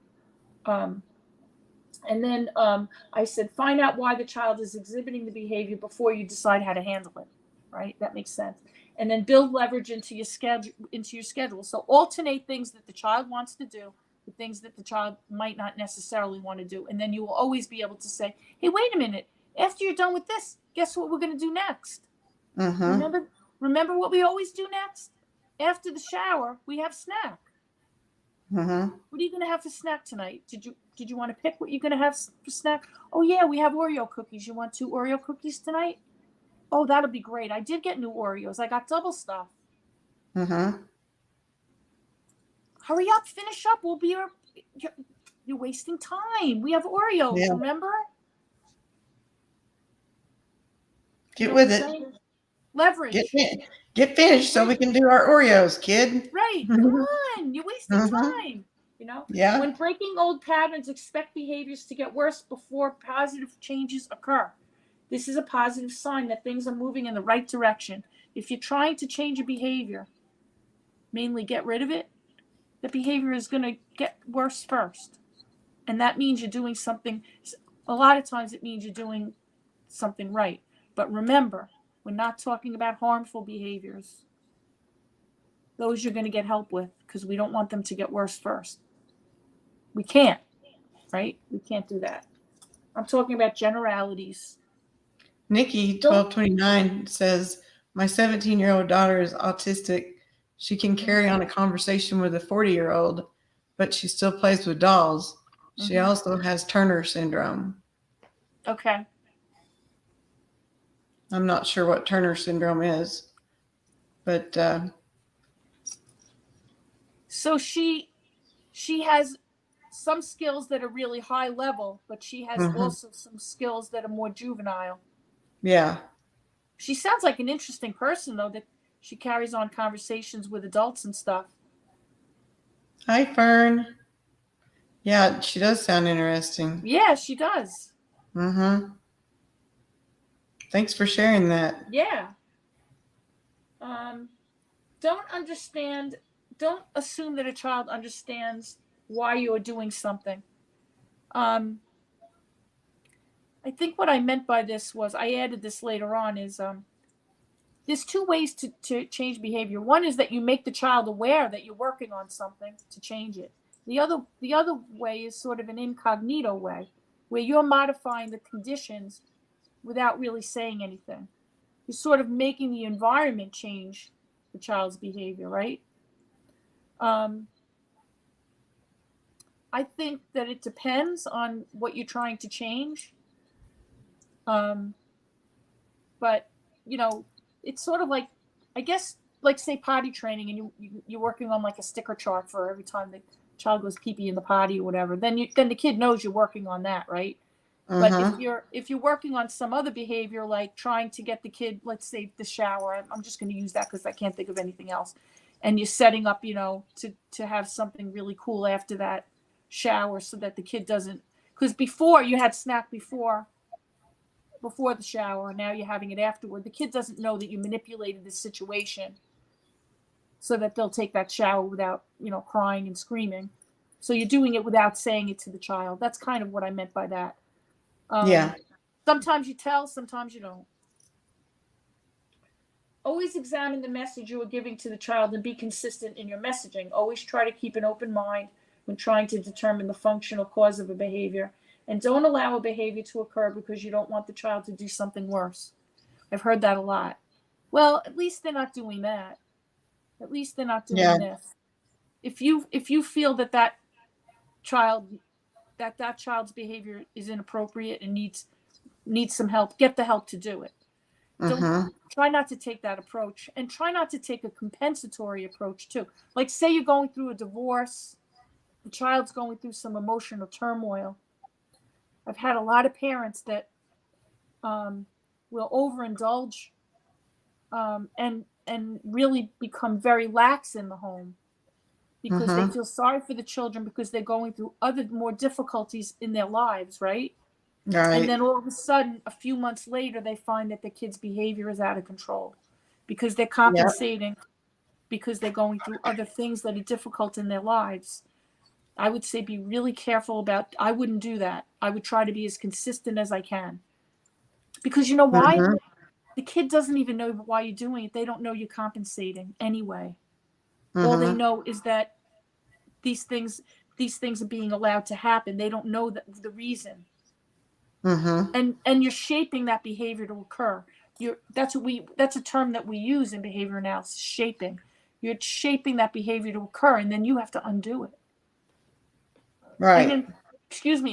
And then I said, find out why the child is exhibiting the behavior before you decide how to handle it. Right? That makes sense. And then build leverage into your schedule. So alternate things that the child wants to do with things that the child might not necessarily want to do. And then you will always be able to say, hey, wait a minute. After you're done with this, guess what we're going to do next? Remember what we always do next? After the shower, we have snack. What are you going to have for snack tonight? Did you want to pick what you're going to have for snack? Oh, yeah, we have Oreo cookies. You want 2 Oreo cookies tonight? Oh, that'll be great. I did get new Oreos. I got double stuff. Hurry up, finish up. You're wasting time. We have Oreos, remember? Get with it. Leverage. Get finished so we can do our Oreos, kid. Right. Come on. You're wasting time. You know? Yeah. When breaking old patterns, expect behaviors to get worse before positive changes occur. This is a positive sign that things are moving in the right direction. If you're trying to change a behavior, mainly get rid of it, the behavior is going to get worse first. And that means you're doing something, a lot of times it means you're doing something right. But remember, we're not talking about harmful behaviors. Those you're going to get help with because we don't want them to get worse first. We can't, right? We can't do that. I'm talking about generalities. Nikki 1229 says, my 17-year-old daughter is autistic. She can carry on a conversation with a 40-year-old, but she still plays with dolls. She also has Turner syndrome. Okay. I'm not sure what Turner syndrome is, but so she has some skills that are really high level, but she has also some skills that are more juvenile. Yeah. She sounds like an interesting person, though, that she carries on conversations with adults and stuff. Hi, Fern. Yeah, she does sound interesting. Yeah, she does. Mm-hmm. Thanks for sharing that. Yeah. Don't assume that a child understands why you're doing something. Um, I think what I meant by this was, I added this later on, is there's two ways to change behavior. One is that you make the child aware that you're working on something to change it. The other way is sort of an incognito way, where you're modifying the conditions without really saying anything. You're sort of making the environment change the child's behavior, right? Um, I think that it depends on what you're trying to change. Um, but it's sort of like, I guess, like, say, potty training, and you're working on like a sticker chart for every time the child goes pee pee in the potty or whatever. Then the kid knows you're working on that, right? But Mm-hmm. if you're working on some other behavior, like trying to get the kid, let's say, the shower, I'm just going to use that because I can't think of anything else, and you're setting up, to have something really cool after that shower, so that the kid doesn't, because before you had snack before the shower, now you're having it afterward. The kid doesn't know that you manipulated the situation so that they'll take that shower without, crying and screaming. So you're doing it without saying it to the child. That's kind of what I meant by that. Yeah. Sometimes you tell, sometimes you don't. Always examine the message you are giving to the child and be consistent in your messaging. Always try to keep an open mind when trying to determine the functional cause of a behavior. And don't allow a behavior to occur because you don't want the child to do something worse. I've heard that a lot. Well, at least they're not doing that. At least they're not doing Yeah. this. If you feel that child's behavior is inappropriate and needs some help, get the help to do it. Don't Mm-hmm. try not to take that approach, and try not to take a compensatory approach too. Like, say you're going through a divorce, the child's going through some emotional turmoil. I've had a lot of parents that will overindulge, and really become very lax in the home because they Mm-hmm. feel sorry for the children because they're going through other more difficulties in their lives, right? And Right. then all of a sudden, a few months later, they find that the kid's behavior is out of control because they're Yep. compensating, because they're going through other things that are difficult in their lives. I would say be really careful about, I wouldn't do that. I would try to be as consistent as I can. Because you know why? Mm-hmm. The kid doesn't even know why you're doing it. They don't know you're compensating anyway. All they Mm-hmm. know is that these things are being allowed to happen. They don't know the reason. Mm-hmm. And you're shaping that behavior to occur. That's a term that we use in behavior analysis, shaping. You're shaping that behavior to occur, and then you have to undo it. And Right.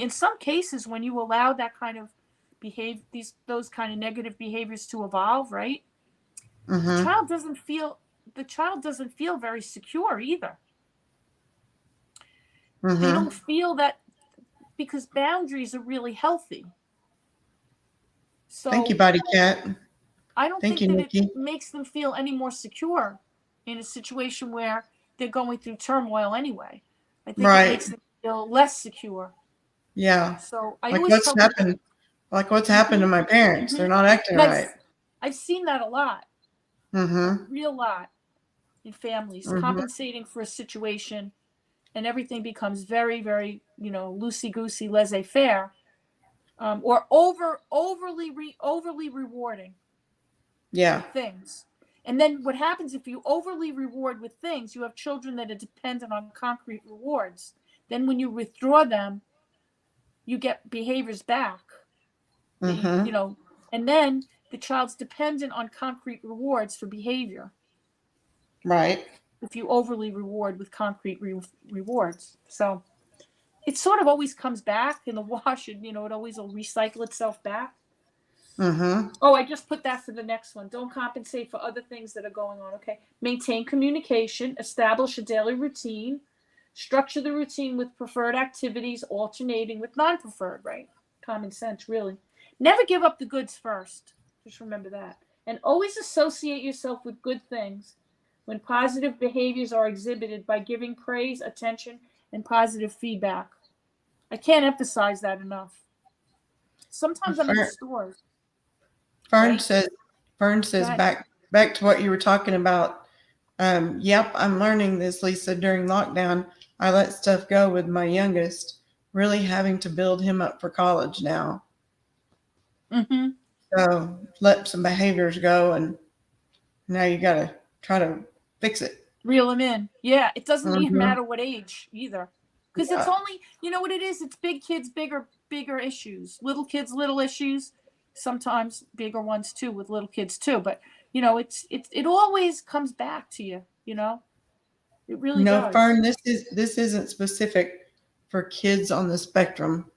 in some cases, when you allow that kind of those kind of negative behaviors to evolve, right? The Mm-hmm. child doesn't feel very secure either. They Mm-hmm. don't feel that, because boundaries are really healthy. Thank you, So Body Cat. I don't Thank think you, that it Nikki. makes them feel any more secure in a situation where they're going through turmoil anyway. I think it Right. makes them feel less secure. Yeah. So I Like always what's tell people, happened? Like what's happened mm-hmm, to my parents? mm-hmm. They're not acting And right. I've seen that a lot, a Mm-hmm. real lot, in families Mm-hmm. compensating for a situation, and everything becomes very, very, loosey goosey, laissez faire, or overly rewarding Yeah. with things. And then what happens if you overly reward with things? You have children that are dependent on concrete rewards. Then when you withdraw them, you get behaviors back that Mm-hmm. and then the child's dependent on concrete rewards for behavior Right. if you overly reward with concrete rewards. So it sort of always comes back in the wash, and it always will recycle itself back. Mm-hmm. Oh, I just put that for the next one. Don't compensate for other things that are going on. Okay. Maintain communication, establish a daily routine, structure the routine with preferred activities, alternating with non-preferred, right? Common sense, really. Never give up the goods first. Just remember that. And always associate yourself with good things when positive behaviors are exhibited by giving praise, attention, and positive feedback. I can't emphasize that enough. Sometimes I'm in stores. Fern right? says, back to what you were talking about. Yep, I'm learning this, Lisa. During lockdown, I let stuff go with my youngest, really having to build him up for college now. Mm-hmm. So let some behaviors go, and now you got to try to fix it. Reel him in. Yeah, it doesn't even Mm-hmm. matter what age either. Because Yeah. it's only, you know what it is? It's big kids, bigger issues. Little kids, little issues. Sometimes bigger ones too with little kids too. But you know, it always comes back to you. You know, it really No, does. Fern, this isn't specific for kids on the spectrum.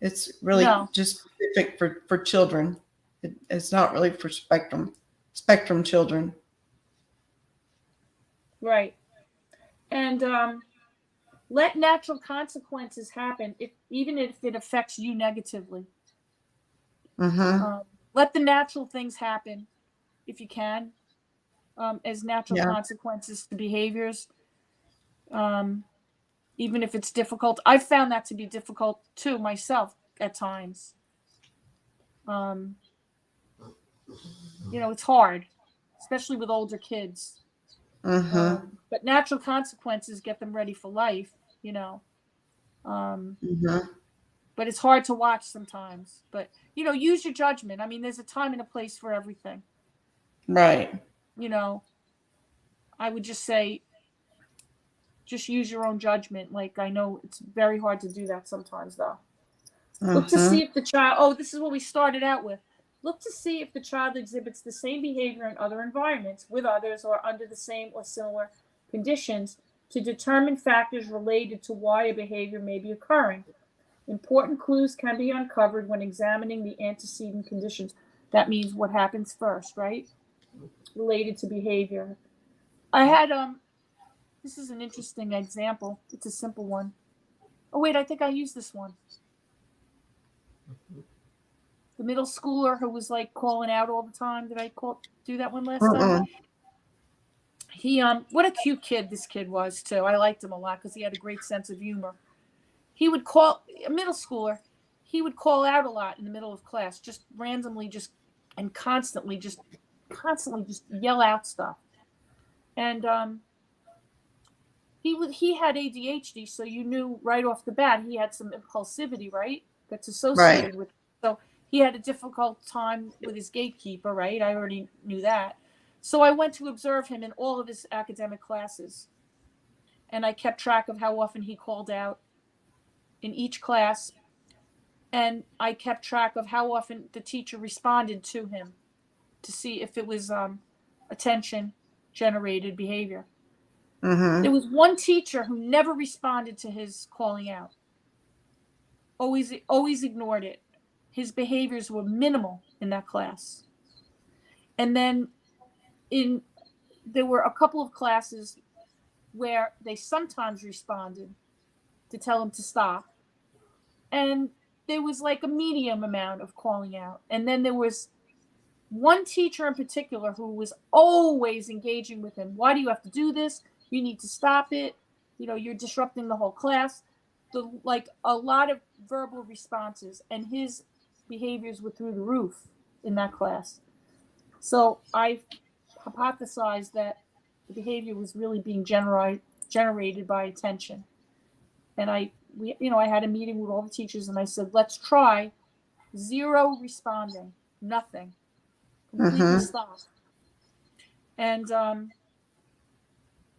It's really No. just specific for children. It's not really for spectrum children. Right. And let natural consequences happen, even if it affects you negatively. Mm-hmm. Let the natural things happen if you can, as natural consequences to behaviors. Even if it's difficult, I've found that to be difficult too myself at times. You know, it's hard, especially with older kids. Mm-hmm. But natural consequences get them ready for life, you know. Mm-hmm. But it's hard to watch sometimes. But, you know, use your judgment. I mean, there's a time and a place for everything. Right. You know, I would just say, just use your own judgment. Like, I know it's very hard to do that sometimes, though. Look to see if the child, this is what we started out with. Look to see if the child exhibits the same behavior in other environments, with others, or under the same or similar conditions, to determine factors related to why a behavior may be occurring. Important clues can be uncovered when examining the antecedent conditions. That means what happens first, right? Related to behavior. I had, this is an interesting example. It's a simple one. Oh, wait, I think I used this one. The middle schooler who was like calling out all the time. Did I do that one last time? He what a cute kid this kid was too. I liked him a lot because he had a great sense of humor. He would call a middle schooler. He would call out a lot in the middle of class, just randomly, and constantly just yell out stuff. And he had ADHD, so you knew right off the bat he had some impulsivity, right? That's associated with. So he had a difficult time with his gatekeeper, right? I already knew that. So I went to observe him in all of his academic classes. And I kept track of how often he called out in each class. And I kept track of how often the teacher responded to him to see if it was attention generated behavior. Mm-hmm. There was one teacher who never responded to his calling out. Always ignored it. His behaviors were minimal in that class. And then there were a couple of classes where they sometimes responded to tell him to stop. And there was like a medium amount of calling out. And then there was one teacher in particular who was always engaging with him. Why do you have to do this? You need to stop it. You know, you're disrupting the whole class. Like a lot of verbal responses, and his behaviors were through the roof in that class. So I hypothesized that the behavior was really being generated by attention. And I had a meeting with all the teachers, and I said, let's try 0 responding, nothing, completely stop. And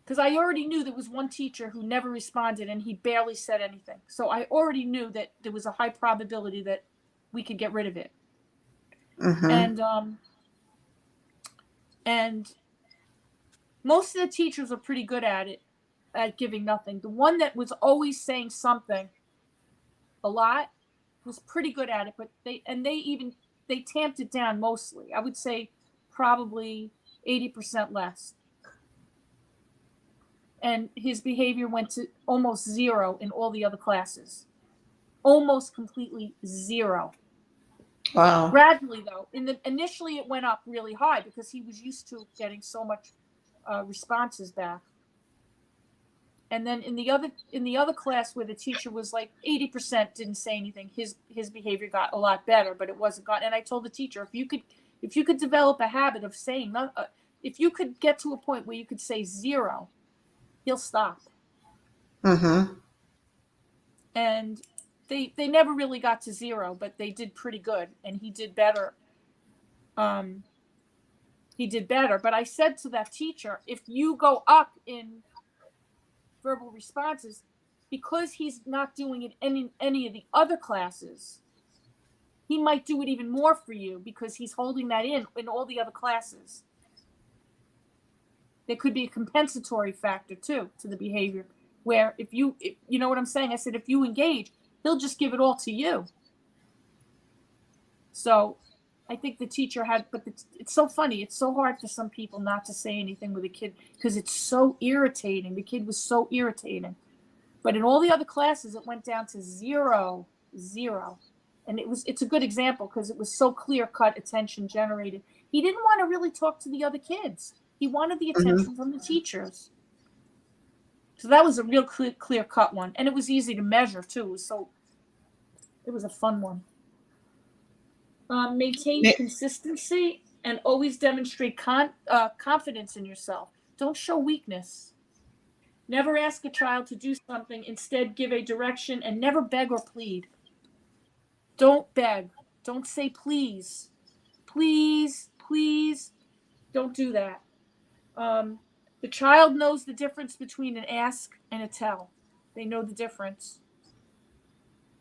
because I already knew there was one teacher who never responded, and he barely said anything. So I already knew that there was a high probability that we could get rid of it. And most of the teachers are pretty good at it, at giving nothing. The one that was always saying something a lot was pretty good at it, but they tamped it down mostly. I would say probably 80% less. And his behavior went to almost 0 in all the other classes. Almost completely 0. Wow. Gradually, though, initially it went up really high because he was used to getting so much responses back. And then in the other class where the teacher was like 80% didn't say anything, his behavior got a lot better, but it wasn't gone. And I told the teacher, if you could develop a habit of saying, if you could get to a point where you could say 0, he'll stop. And they never really got to 0, but they did pretty good, and he did better. But I said to that teacher, if you go up in verbal responses, because he's not doing it in any of the other classes, he might do it even more for you because he's holding that in all the other classes. There could be a compensatory factor too to the behavior, where if you know what I'm saying, I said, if you engage, he'll just give it all to you. So I think the teacher but it's so funny. It's so hard for some people not to say anything with a kid because it's so irritating. The kid was so irritating. But in all the other classes, it went down to 0. And it's a good example because it was so clear-cut attention generated. He didn't want to really talk to the other kids. He wanted the attention from the teachers. So that was a real clear-cut one. And it was easy to measure, too. It was a fun one. Maintain consistency and always demonstrate confidence in yourself. Don't show weakness. Never ask a child to do something. Instead, give a direction and never beg or plead. Don't beg. Don't say please. Please, please. Don't do that. The child knows the difference between an ask and a tell. They know the difference.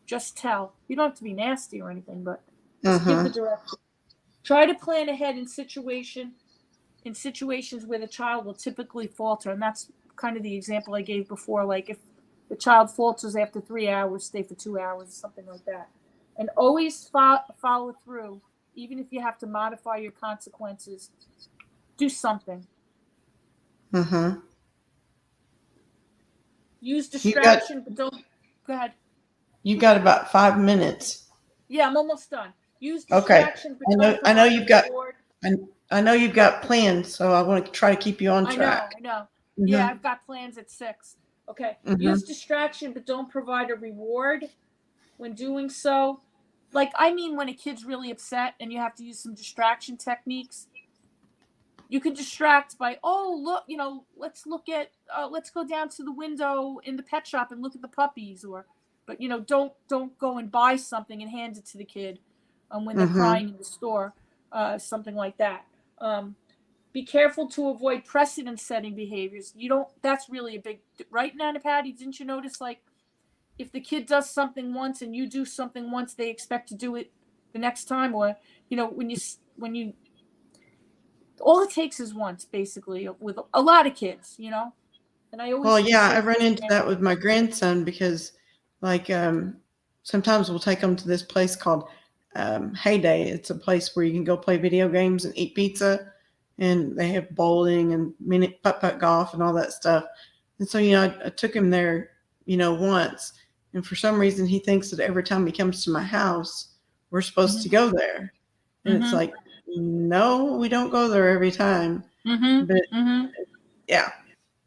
Just tell. You don't have to be nasty or anything, but just give the direction. Try to plan ahead in situations where the child will typically falter. And that's kind of the example I gave before. Like if the child falters after 3 hours, stay for 2 hours, something like that. And always follow through, even if you have to modify your consequences. Do something. Use distraction, but don't. Go ahead. You got about 5 minutes. Yeah, I'm almost done. Use distraction, but don't. I know you've got. I know you've got plans, so I want to try to keep you on track. I know. Yeah, I've got plans at 6. Okay. Use distraction, but don't provide a reward when doing so. Like, I mean, when a kid's really upset and you have to use some distraction techniques, you can distract by, look, let's go down to the window in the pet shop and look at the puppies, but don't go and buy something and hand it to the kid when they're crying in the store, something like that. Be careful to avoid precedent setting behaviors. That's really a big, right, Nana Patty? Didn't you notice, like, if the kid does something once and you do something once, they expect to do it the next time, or when you all it takes is once, basically, with a lot of kids, And I always I run into that with my grandson because, like, sometimes we'll take them to this place called Heyday. It's a place where you can go play video games and eat pizza, and they have bowling and mini putt-putt golf and all that stuff. And so, I took him there, once. And for some reason, he thinks that every time he comes to my house, we're supposed to go there. And it's like, no, we don't go there every time. But yeah.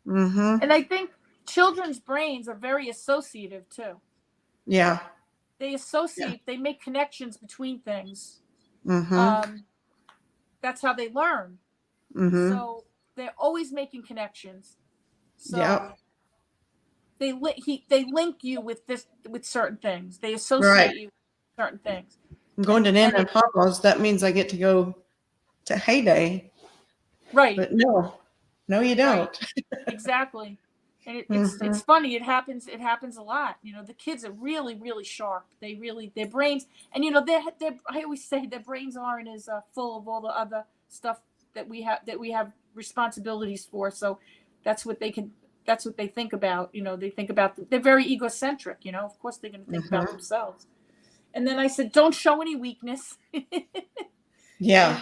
And I think children's brains are very associative too. Yeah. They associate, they make connections between things. That's how they learn. So they're always making connections. So they link you with certain things. They associate you with certain things. I'm going to Nana and Papa's. That means I get to go to Heyday. Right. But no, you don't. Right. Exactly. And it's funny. It happens a lot. The kids are really, really sharp. Their brains, and I always say their brains aren't as full of all the other stuff that we have responsibilities for. So that's what they think about. They think about, they're very egocentric, of course they're going to think about themselves. And then I said, don't show any weakness. Yeah.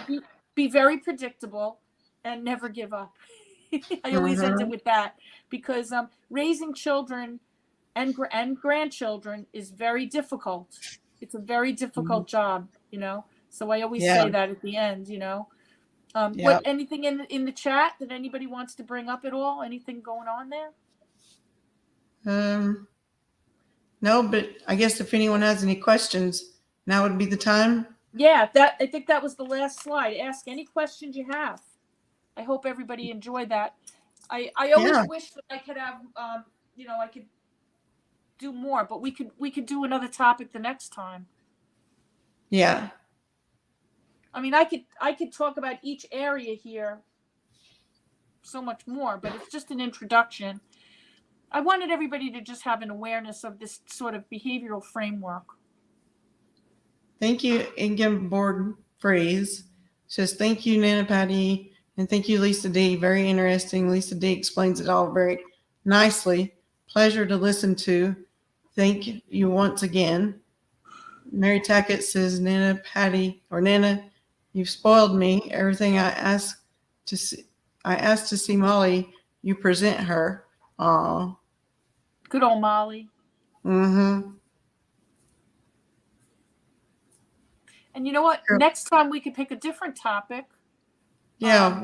Be very predictable and never give up. I always end it with that because raising children and grandchildren is very difficult. It's a very difficult job, So I always say that at the end, What anything in the chat that anybody wants to bring up at all? Anything going on there? No, but I guess if anyone has any questions, now would be the time. Yeah, I think that was the last slide. Ask any questions you have. I hope everybody enjoyed that. I always wish that I could have, I could do more, but we could do another topic the next time. Yeah. I mean, I could talk about each area here so much more, but it's just an introduction. I wanted everybody to just have an awareness of this sort of behavioral framework. Thank you, Ingeborg Freeze. Says thank you, Nana Patty, and thank you, Lisa D. Very interesting. Lisa D explains it all very nicely. Pleasure to listen to. Thank you once again. Mary Tackett says, Nana Patty, or Nana, you've spoiled me. Everything I asked to see Molly, you present her. Aw. Good old Molly. Mm-hmm. And you know what? Sure. Next time we could pick a different topic. Yeah.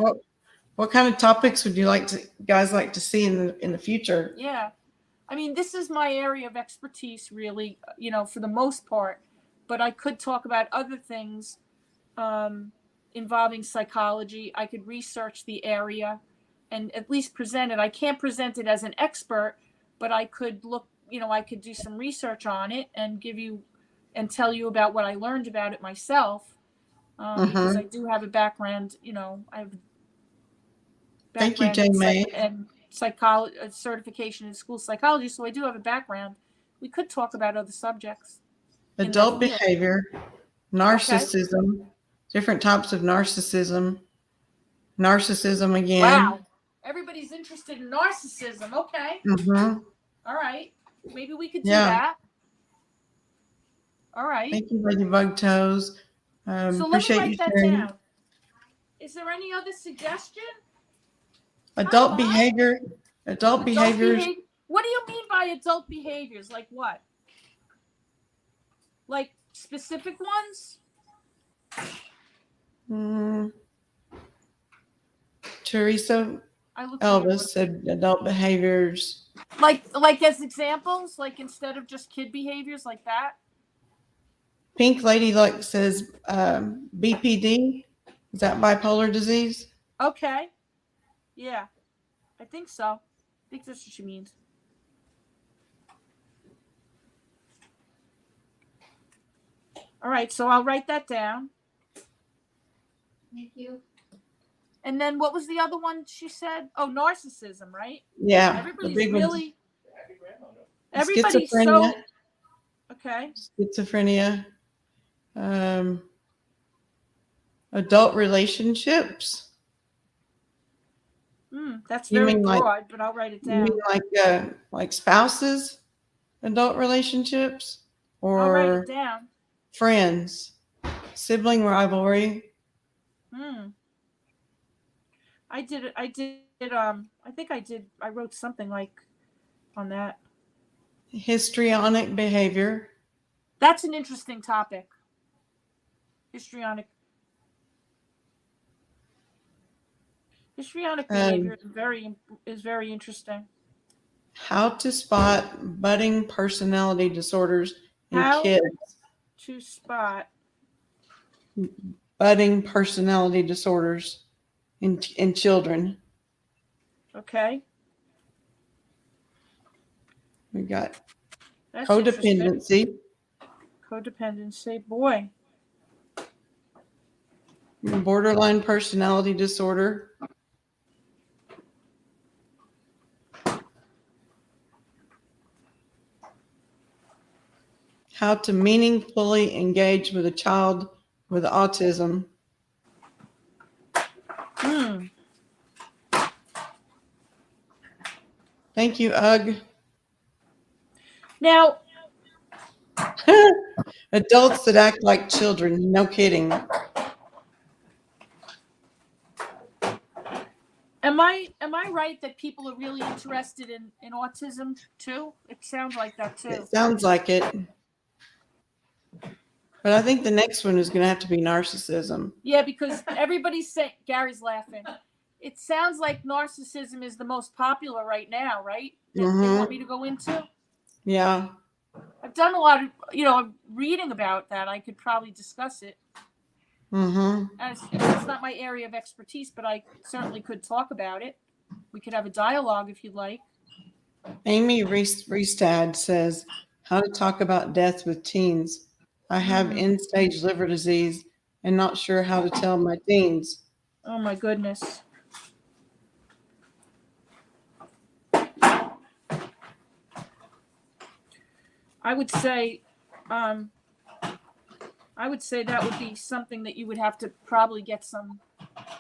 What kind of topics would you guys like to see in the future? Yeah. I mean, this is my area of expertise, really, for the most part. But I could talk about other things involving psychology. I could research the area and at least present it. I can't present it as an expert, but I could look, I could do some research on it and give you and tell you about what I learned about it myself. Because I do have a background, I have Thank you, Jane May. And psychology certification in school psychology, so I do have a background. We could talk about other subjects. Adult behavior, narcissism, different types of narcissism. Narcissism again. Wow. Everybody's interested in narcissism. Okay. Mm-hmm. All right. Maybe we could do that. All right. Thank you, Ladybug Toes. So let me write that down. Is there any other suggestion? Adult behavior. Adult behaviors. What do you mean by adult behaviors? Like what? Like specific ones? Teresa Elvis said adult behaviors. Like as examples? Like instead of just kid behaviors like that? Pink Lady says BPD. Is that bipolar disease? Okay. Yeah. I think so. I think that's what she means. All right, so I'll write that down. Thank you. And then what was the other one she said? Oh, narcissism, right? Yeah. Everybody's really. Everybody's so. Okay. Schizophrenia. Adult relationships. That's very broad, but I'll write it down. You mean like spouses, adult relationships, or I'll write it down. Friends, sibling rivalry. I wrote something like on that. Histrionic behavior. That's an interesting topic. Histrionic behavior is very interesting. How to spot budding personality disorders in kids. To spot budding personality disorders in children. Okay. We got codependency. Codependency, boy. Borderline personality disorder. How to meaningfully engage with a child with autism. Thank you, Ugg. Now, adults that act like children. No kidding. Am I right that people are really interested in autism too? It sounds like that too. It sounds like it. But I think the next one is going to have to be narcissism. Yeah, because everybody's saying, Gary's laughing. It sounds like narcissism is the most popular right now, right? That they Mm-hmm. want me to go into. Yeah. I've done a lot of, reading about that. I could probably discuss it. Mm-hmm. And it's not my area of expertise, but I certainly could talk about it. We could have a dialogue if you'd like. Amy Riestad says, how to talk about death with teens. I have end-stage liver disease and not sure how to tell my teens. Oh my goodness. I would say that would be something that you would have to probably get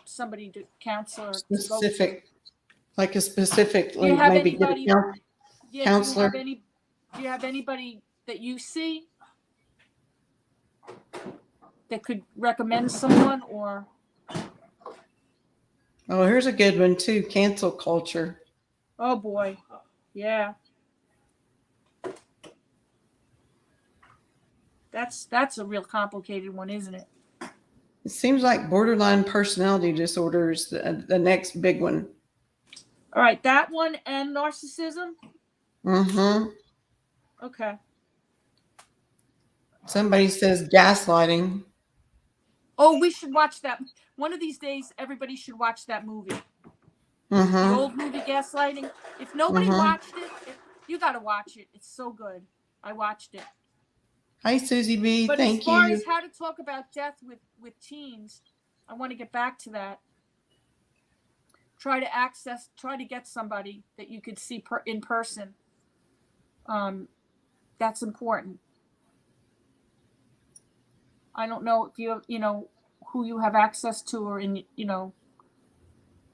somebody to counselor to go to. Specific, like a specific, Do you like have maybe get anybody? a Yeah, counselor. do you have anybody that you see that could recommend someone, or? Oh, here's a good one too. Cancel culture. Oh boy. Yeah. That's a real complicated one, isn't it? It seems like borderline personality disorder is the next big one. All right, that one and narcissism. Mm-hmm. Okay. Somebody says gaslighting. Oh, we should watch that. One of these days, everybody should watch that movie. The Mm-hmm. old movie Gaslighting. If nobody watched it, you got to watch it. It's so good. I watched it. Hi, Susie B. But Thank as far you. as how to talk about death with teens, I want to get back to that. Try to get somebody that you could see in person. That's important. I don't know if who you have access to, or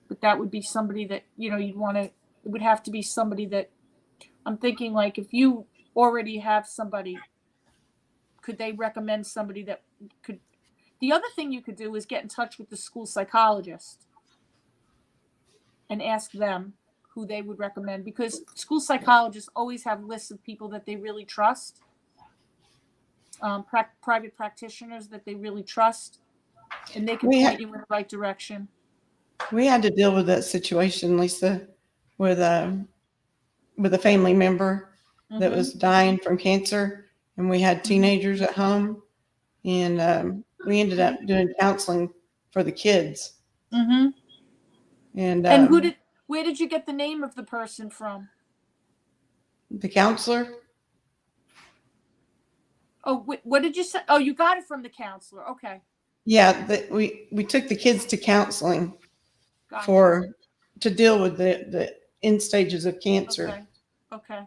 but that would be somebody that, you'd want to, it would have to be somebody that, I'm thinking, like, if you already have somebody, could they recommend somebody that could? The other thing you could do is get in touch with the school psychologist and ask them who they would recommend, because school psychologists always have lists of people that they really trust, private practitioners that they really trust, and they can point you in the right direction. We had to deal with that situation, Lisa, with a family member that was dying from cancer, and we had teenagers at home, and we ended up doing counseling for the kids. Mm-hmm. And where did you get the name of the person from? the counselor. Oh, what did you say? Oh, you got it from the counselor. Okay. Yeah, we took the kids to counseling Gotcha. to deal with the end stages of cancer. Okay.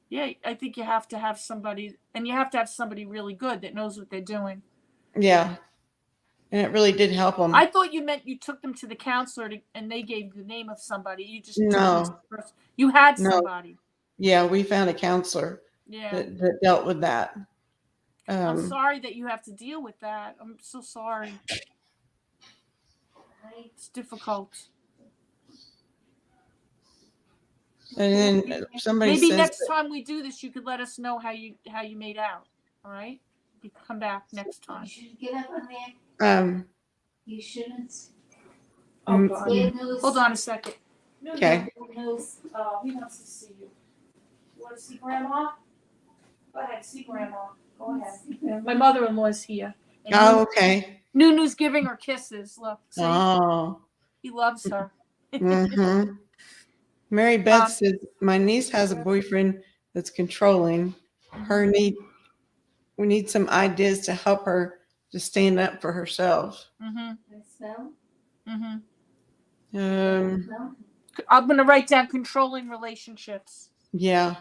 Yeah, I think you have to have somebody, and you have to have somebody really good that knows what they're doing. Yeah, and it really did help them. I thought you meant you took them to the counselor and they gave the name of somebody. You just took them to the person. You had somebody. Yeah, we found a counselor. Yeah. That dealt with that. I'm sorry that you have to deal with that. I'm so sorry. It's difficult. And then somebody maybe says next time we do this, you could let us know how you made out. All right, you can come back next time. You should get up on there. You shouldn't. Oh God. Hold on a second. Okay. News. He wants to see you. You want to see Grandma? Go ahead, see Grandma. Go ahead. My mother-in-law's here. Oh, okay. Nunu's giving her kisses. Look. See? Oh. He loves her. Mm-hmm. Mary Beth says, my niece has a boyfriend that's controlling. We need some ideas to help her to stand up for herself. I'm going to write down controlling relationships. Yeah.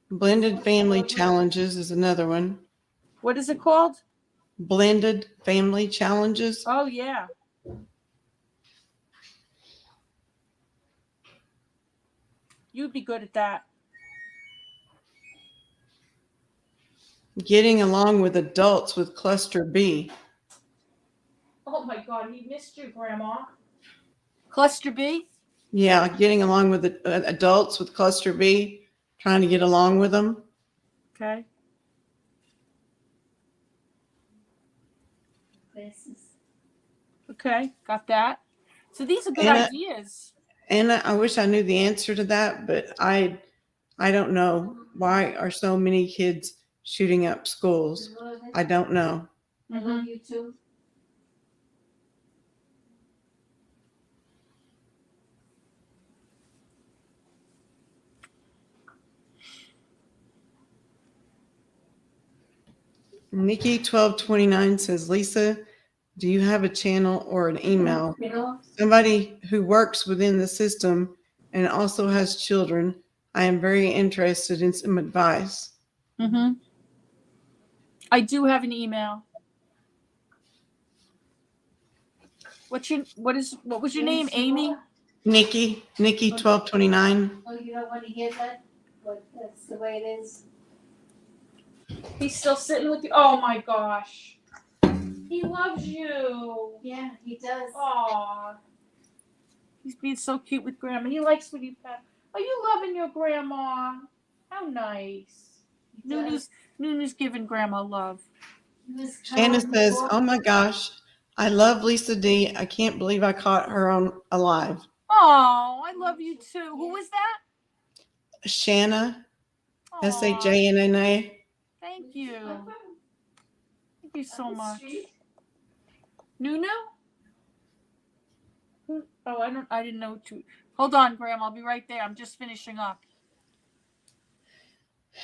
Blended family challenges is another one. What is it called? Blended family challenges. Oh, yeah. You'd be good at that. Getting along with adults with cluster B. Oh my God, he missed you, Grandma. Cluster B? Yeah, getting along with adults with cluster B, trying to get along with them. Okay. Okay, got that. So these are good And ideas. And I wish I knew the answer to that, but I don't know. Why are so many kids shooting up schools? I don't know. I love you too. Nikki 1229 says, Lisa, do you have a channel or an email? You know, Somebody who works within the system and also has children. I am very interested in some advice. Mm-hmm. I do have an email. What was your name? Amy? Nikki 1229. oh, you don't want to hear that, but that's the way it is. He's still sitting with you. Oh my gosh. He loves you. Yeah, he does. Aw. He's being so cute with Grandma. He likes when you pet. Are you loving your grandma? How nice. He does. Nunu's giving Grandma love. He was Shanna calm says, before. oh my gosh, I love Lisa D. I can't believe I caught her on alive. Oh, I love you too. Who is that? Shanna, Aw, SHANNA. Thank you. Thank you so much. Nunu? Oh, I didn't know to. Hold on, Graham. I'll be right there. I'm just finishing up.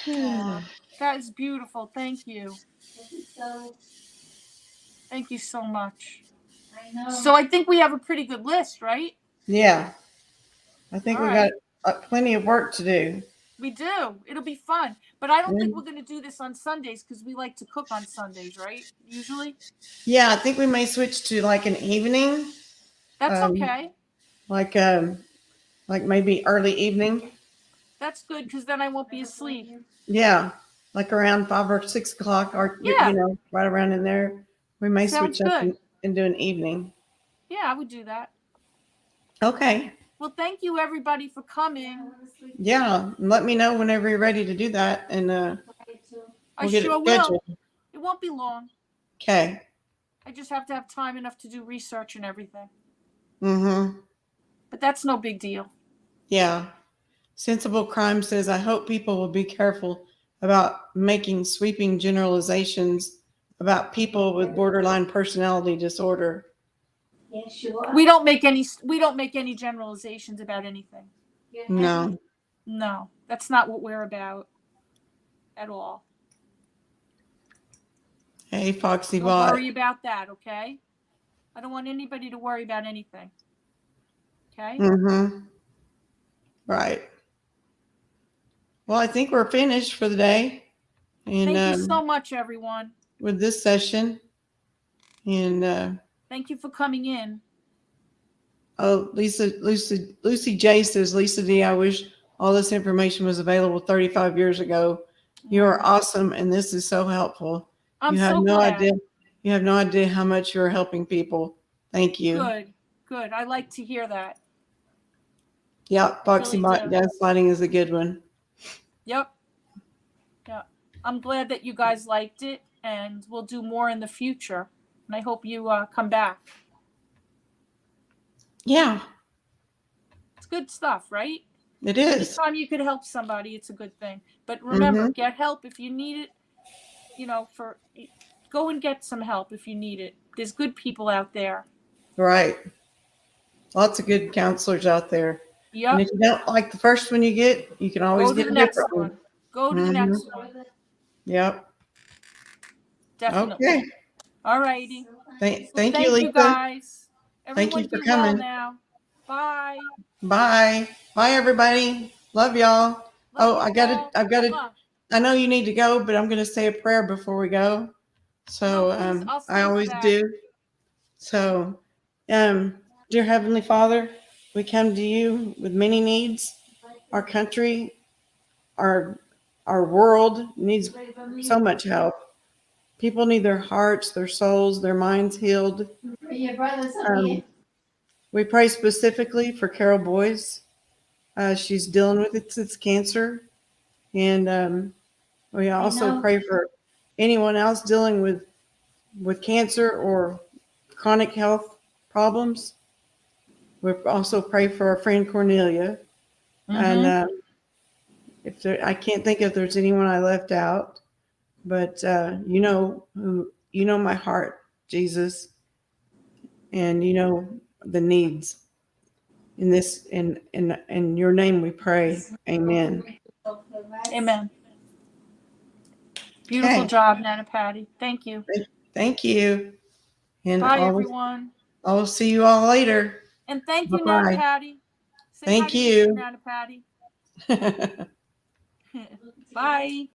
Aw, that is beautiful. Thank you. So, Thank you so much. I know. So I think we have a pretty good list, right? Yeah, I think All we right. got plenty of work to do. We do. It'll be fun. But I don't think Mm. we're going to do this on Sundays because we like to cook on Sundays, right? Usually. Yeah, I think we may switch to like an evening, That's Um, okay. like maybe early evening. That's good because then I won't be asleep. Yeah, like around 5 or 6 o'clock, or Yeah. right around in there. We may Sounds switch up good. and do an evening. Yeah, I would do that. Okay. Well, thank you everybody for coming. Yeah, let me know whenever you're ready to do that, and I we'll get it sure will. scheduled. It won't be long. Okay. I just have to have time enough to do research and everything. Mm-hmm. But that's no big deal. Yeah. Sensible Crime says, I hope people will be careful about making sweeping generalizations about people with borderline personality disorder. Yeah, sure. We don't make any generalizations about anything. You're No. happy. No, that's not what we're about at all. Hey, Foxy Don't Bot. worry about that, okay? I don't want anybody to worry about anything. Okay? Mm-hmm. Right. Well, I think we're finished for the day. And Thank you so much, everyone. with this session. And Thank you for coming in. oh, Lucy J says, Lisa D, I wish all this information was available 35 years ago. You are awesome, and this is so helpful. I'm You have so no glad. idea. You have no idea how much you're helping people. Thank you. Good. I like to hear that. Yeah, Foxy Really Bot do. Gaslighting is a good one. Yep. Yeah. I'm glad that you guys liked it, and we'll do more in the future. And I hope you come back. Yeah, It's good stuff, right? it is. Anytime you could help somebody, it's a good thing. But remember, get help if you need it. Go and get some help if you need it. There's good people out there. Right. Lots of good counselors out there. Yep. And if you don't like the first one you get, you can always Go to get the a next different one. Go to the next one. Yep. Definitely. Okay. All righty. Thank Thank you, Lisa. you guys. Thank you Everyone for be well coming. now. Bye. Bye. Bye, everybody. Love y'all. Love you I've got to, all. I know you need to go, but I'm going to say a prayer before we go. So, No, please, I'll stay I for always that. do. So, dear Heavenly Father, we come to you with many needs. Our country, our world needs so much help. People need their hearts, their souls, their minds healed. Your brother's up here. We pray specifically for Carol Boyce. She's dealing with it's cancer. And we also pray for anyone else dealing with cancer or chronic health problems. We also pray for our friend Cornelia. And if there, I can't think if there's anyone I left out, but you know my heart, Jesus, and you know the needs. In this, in your name, we pray. Amen. Amen. Beautiful Okay. job, Nana Patty. Thank you. Thank you. And Bye, everyone. I'll see you all later. And thank you, Bye-bye. Nana Patty. Say Thank hi to you. Nana Patty. Bye.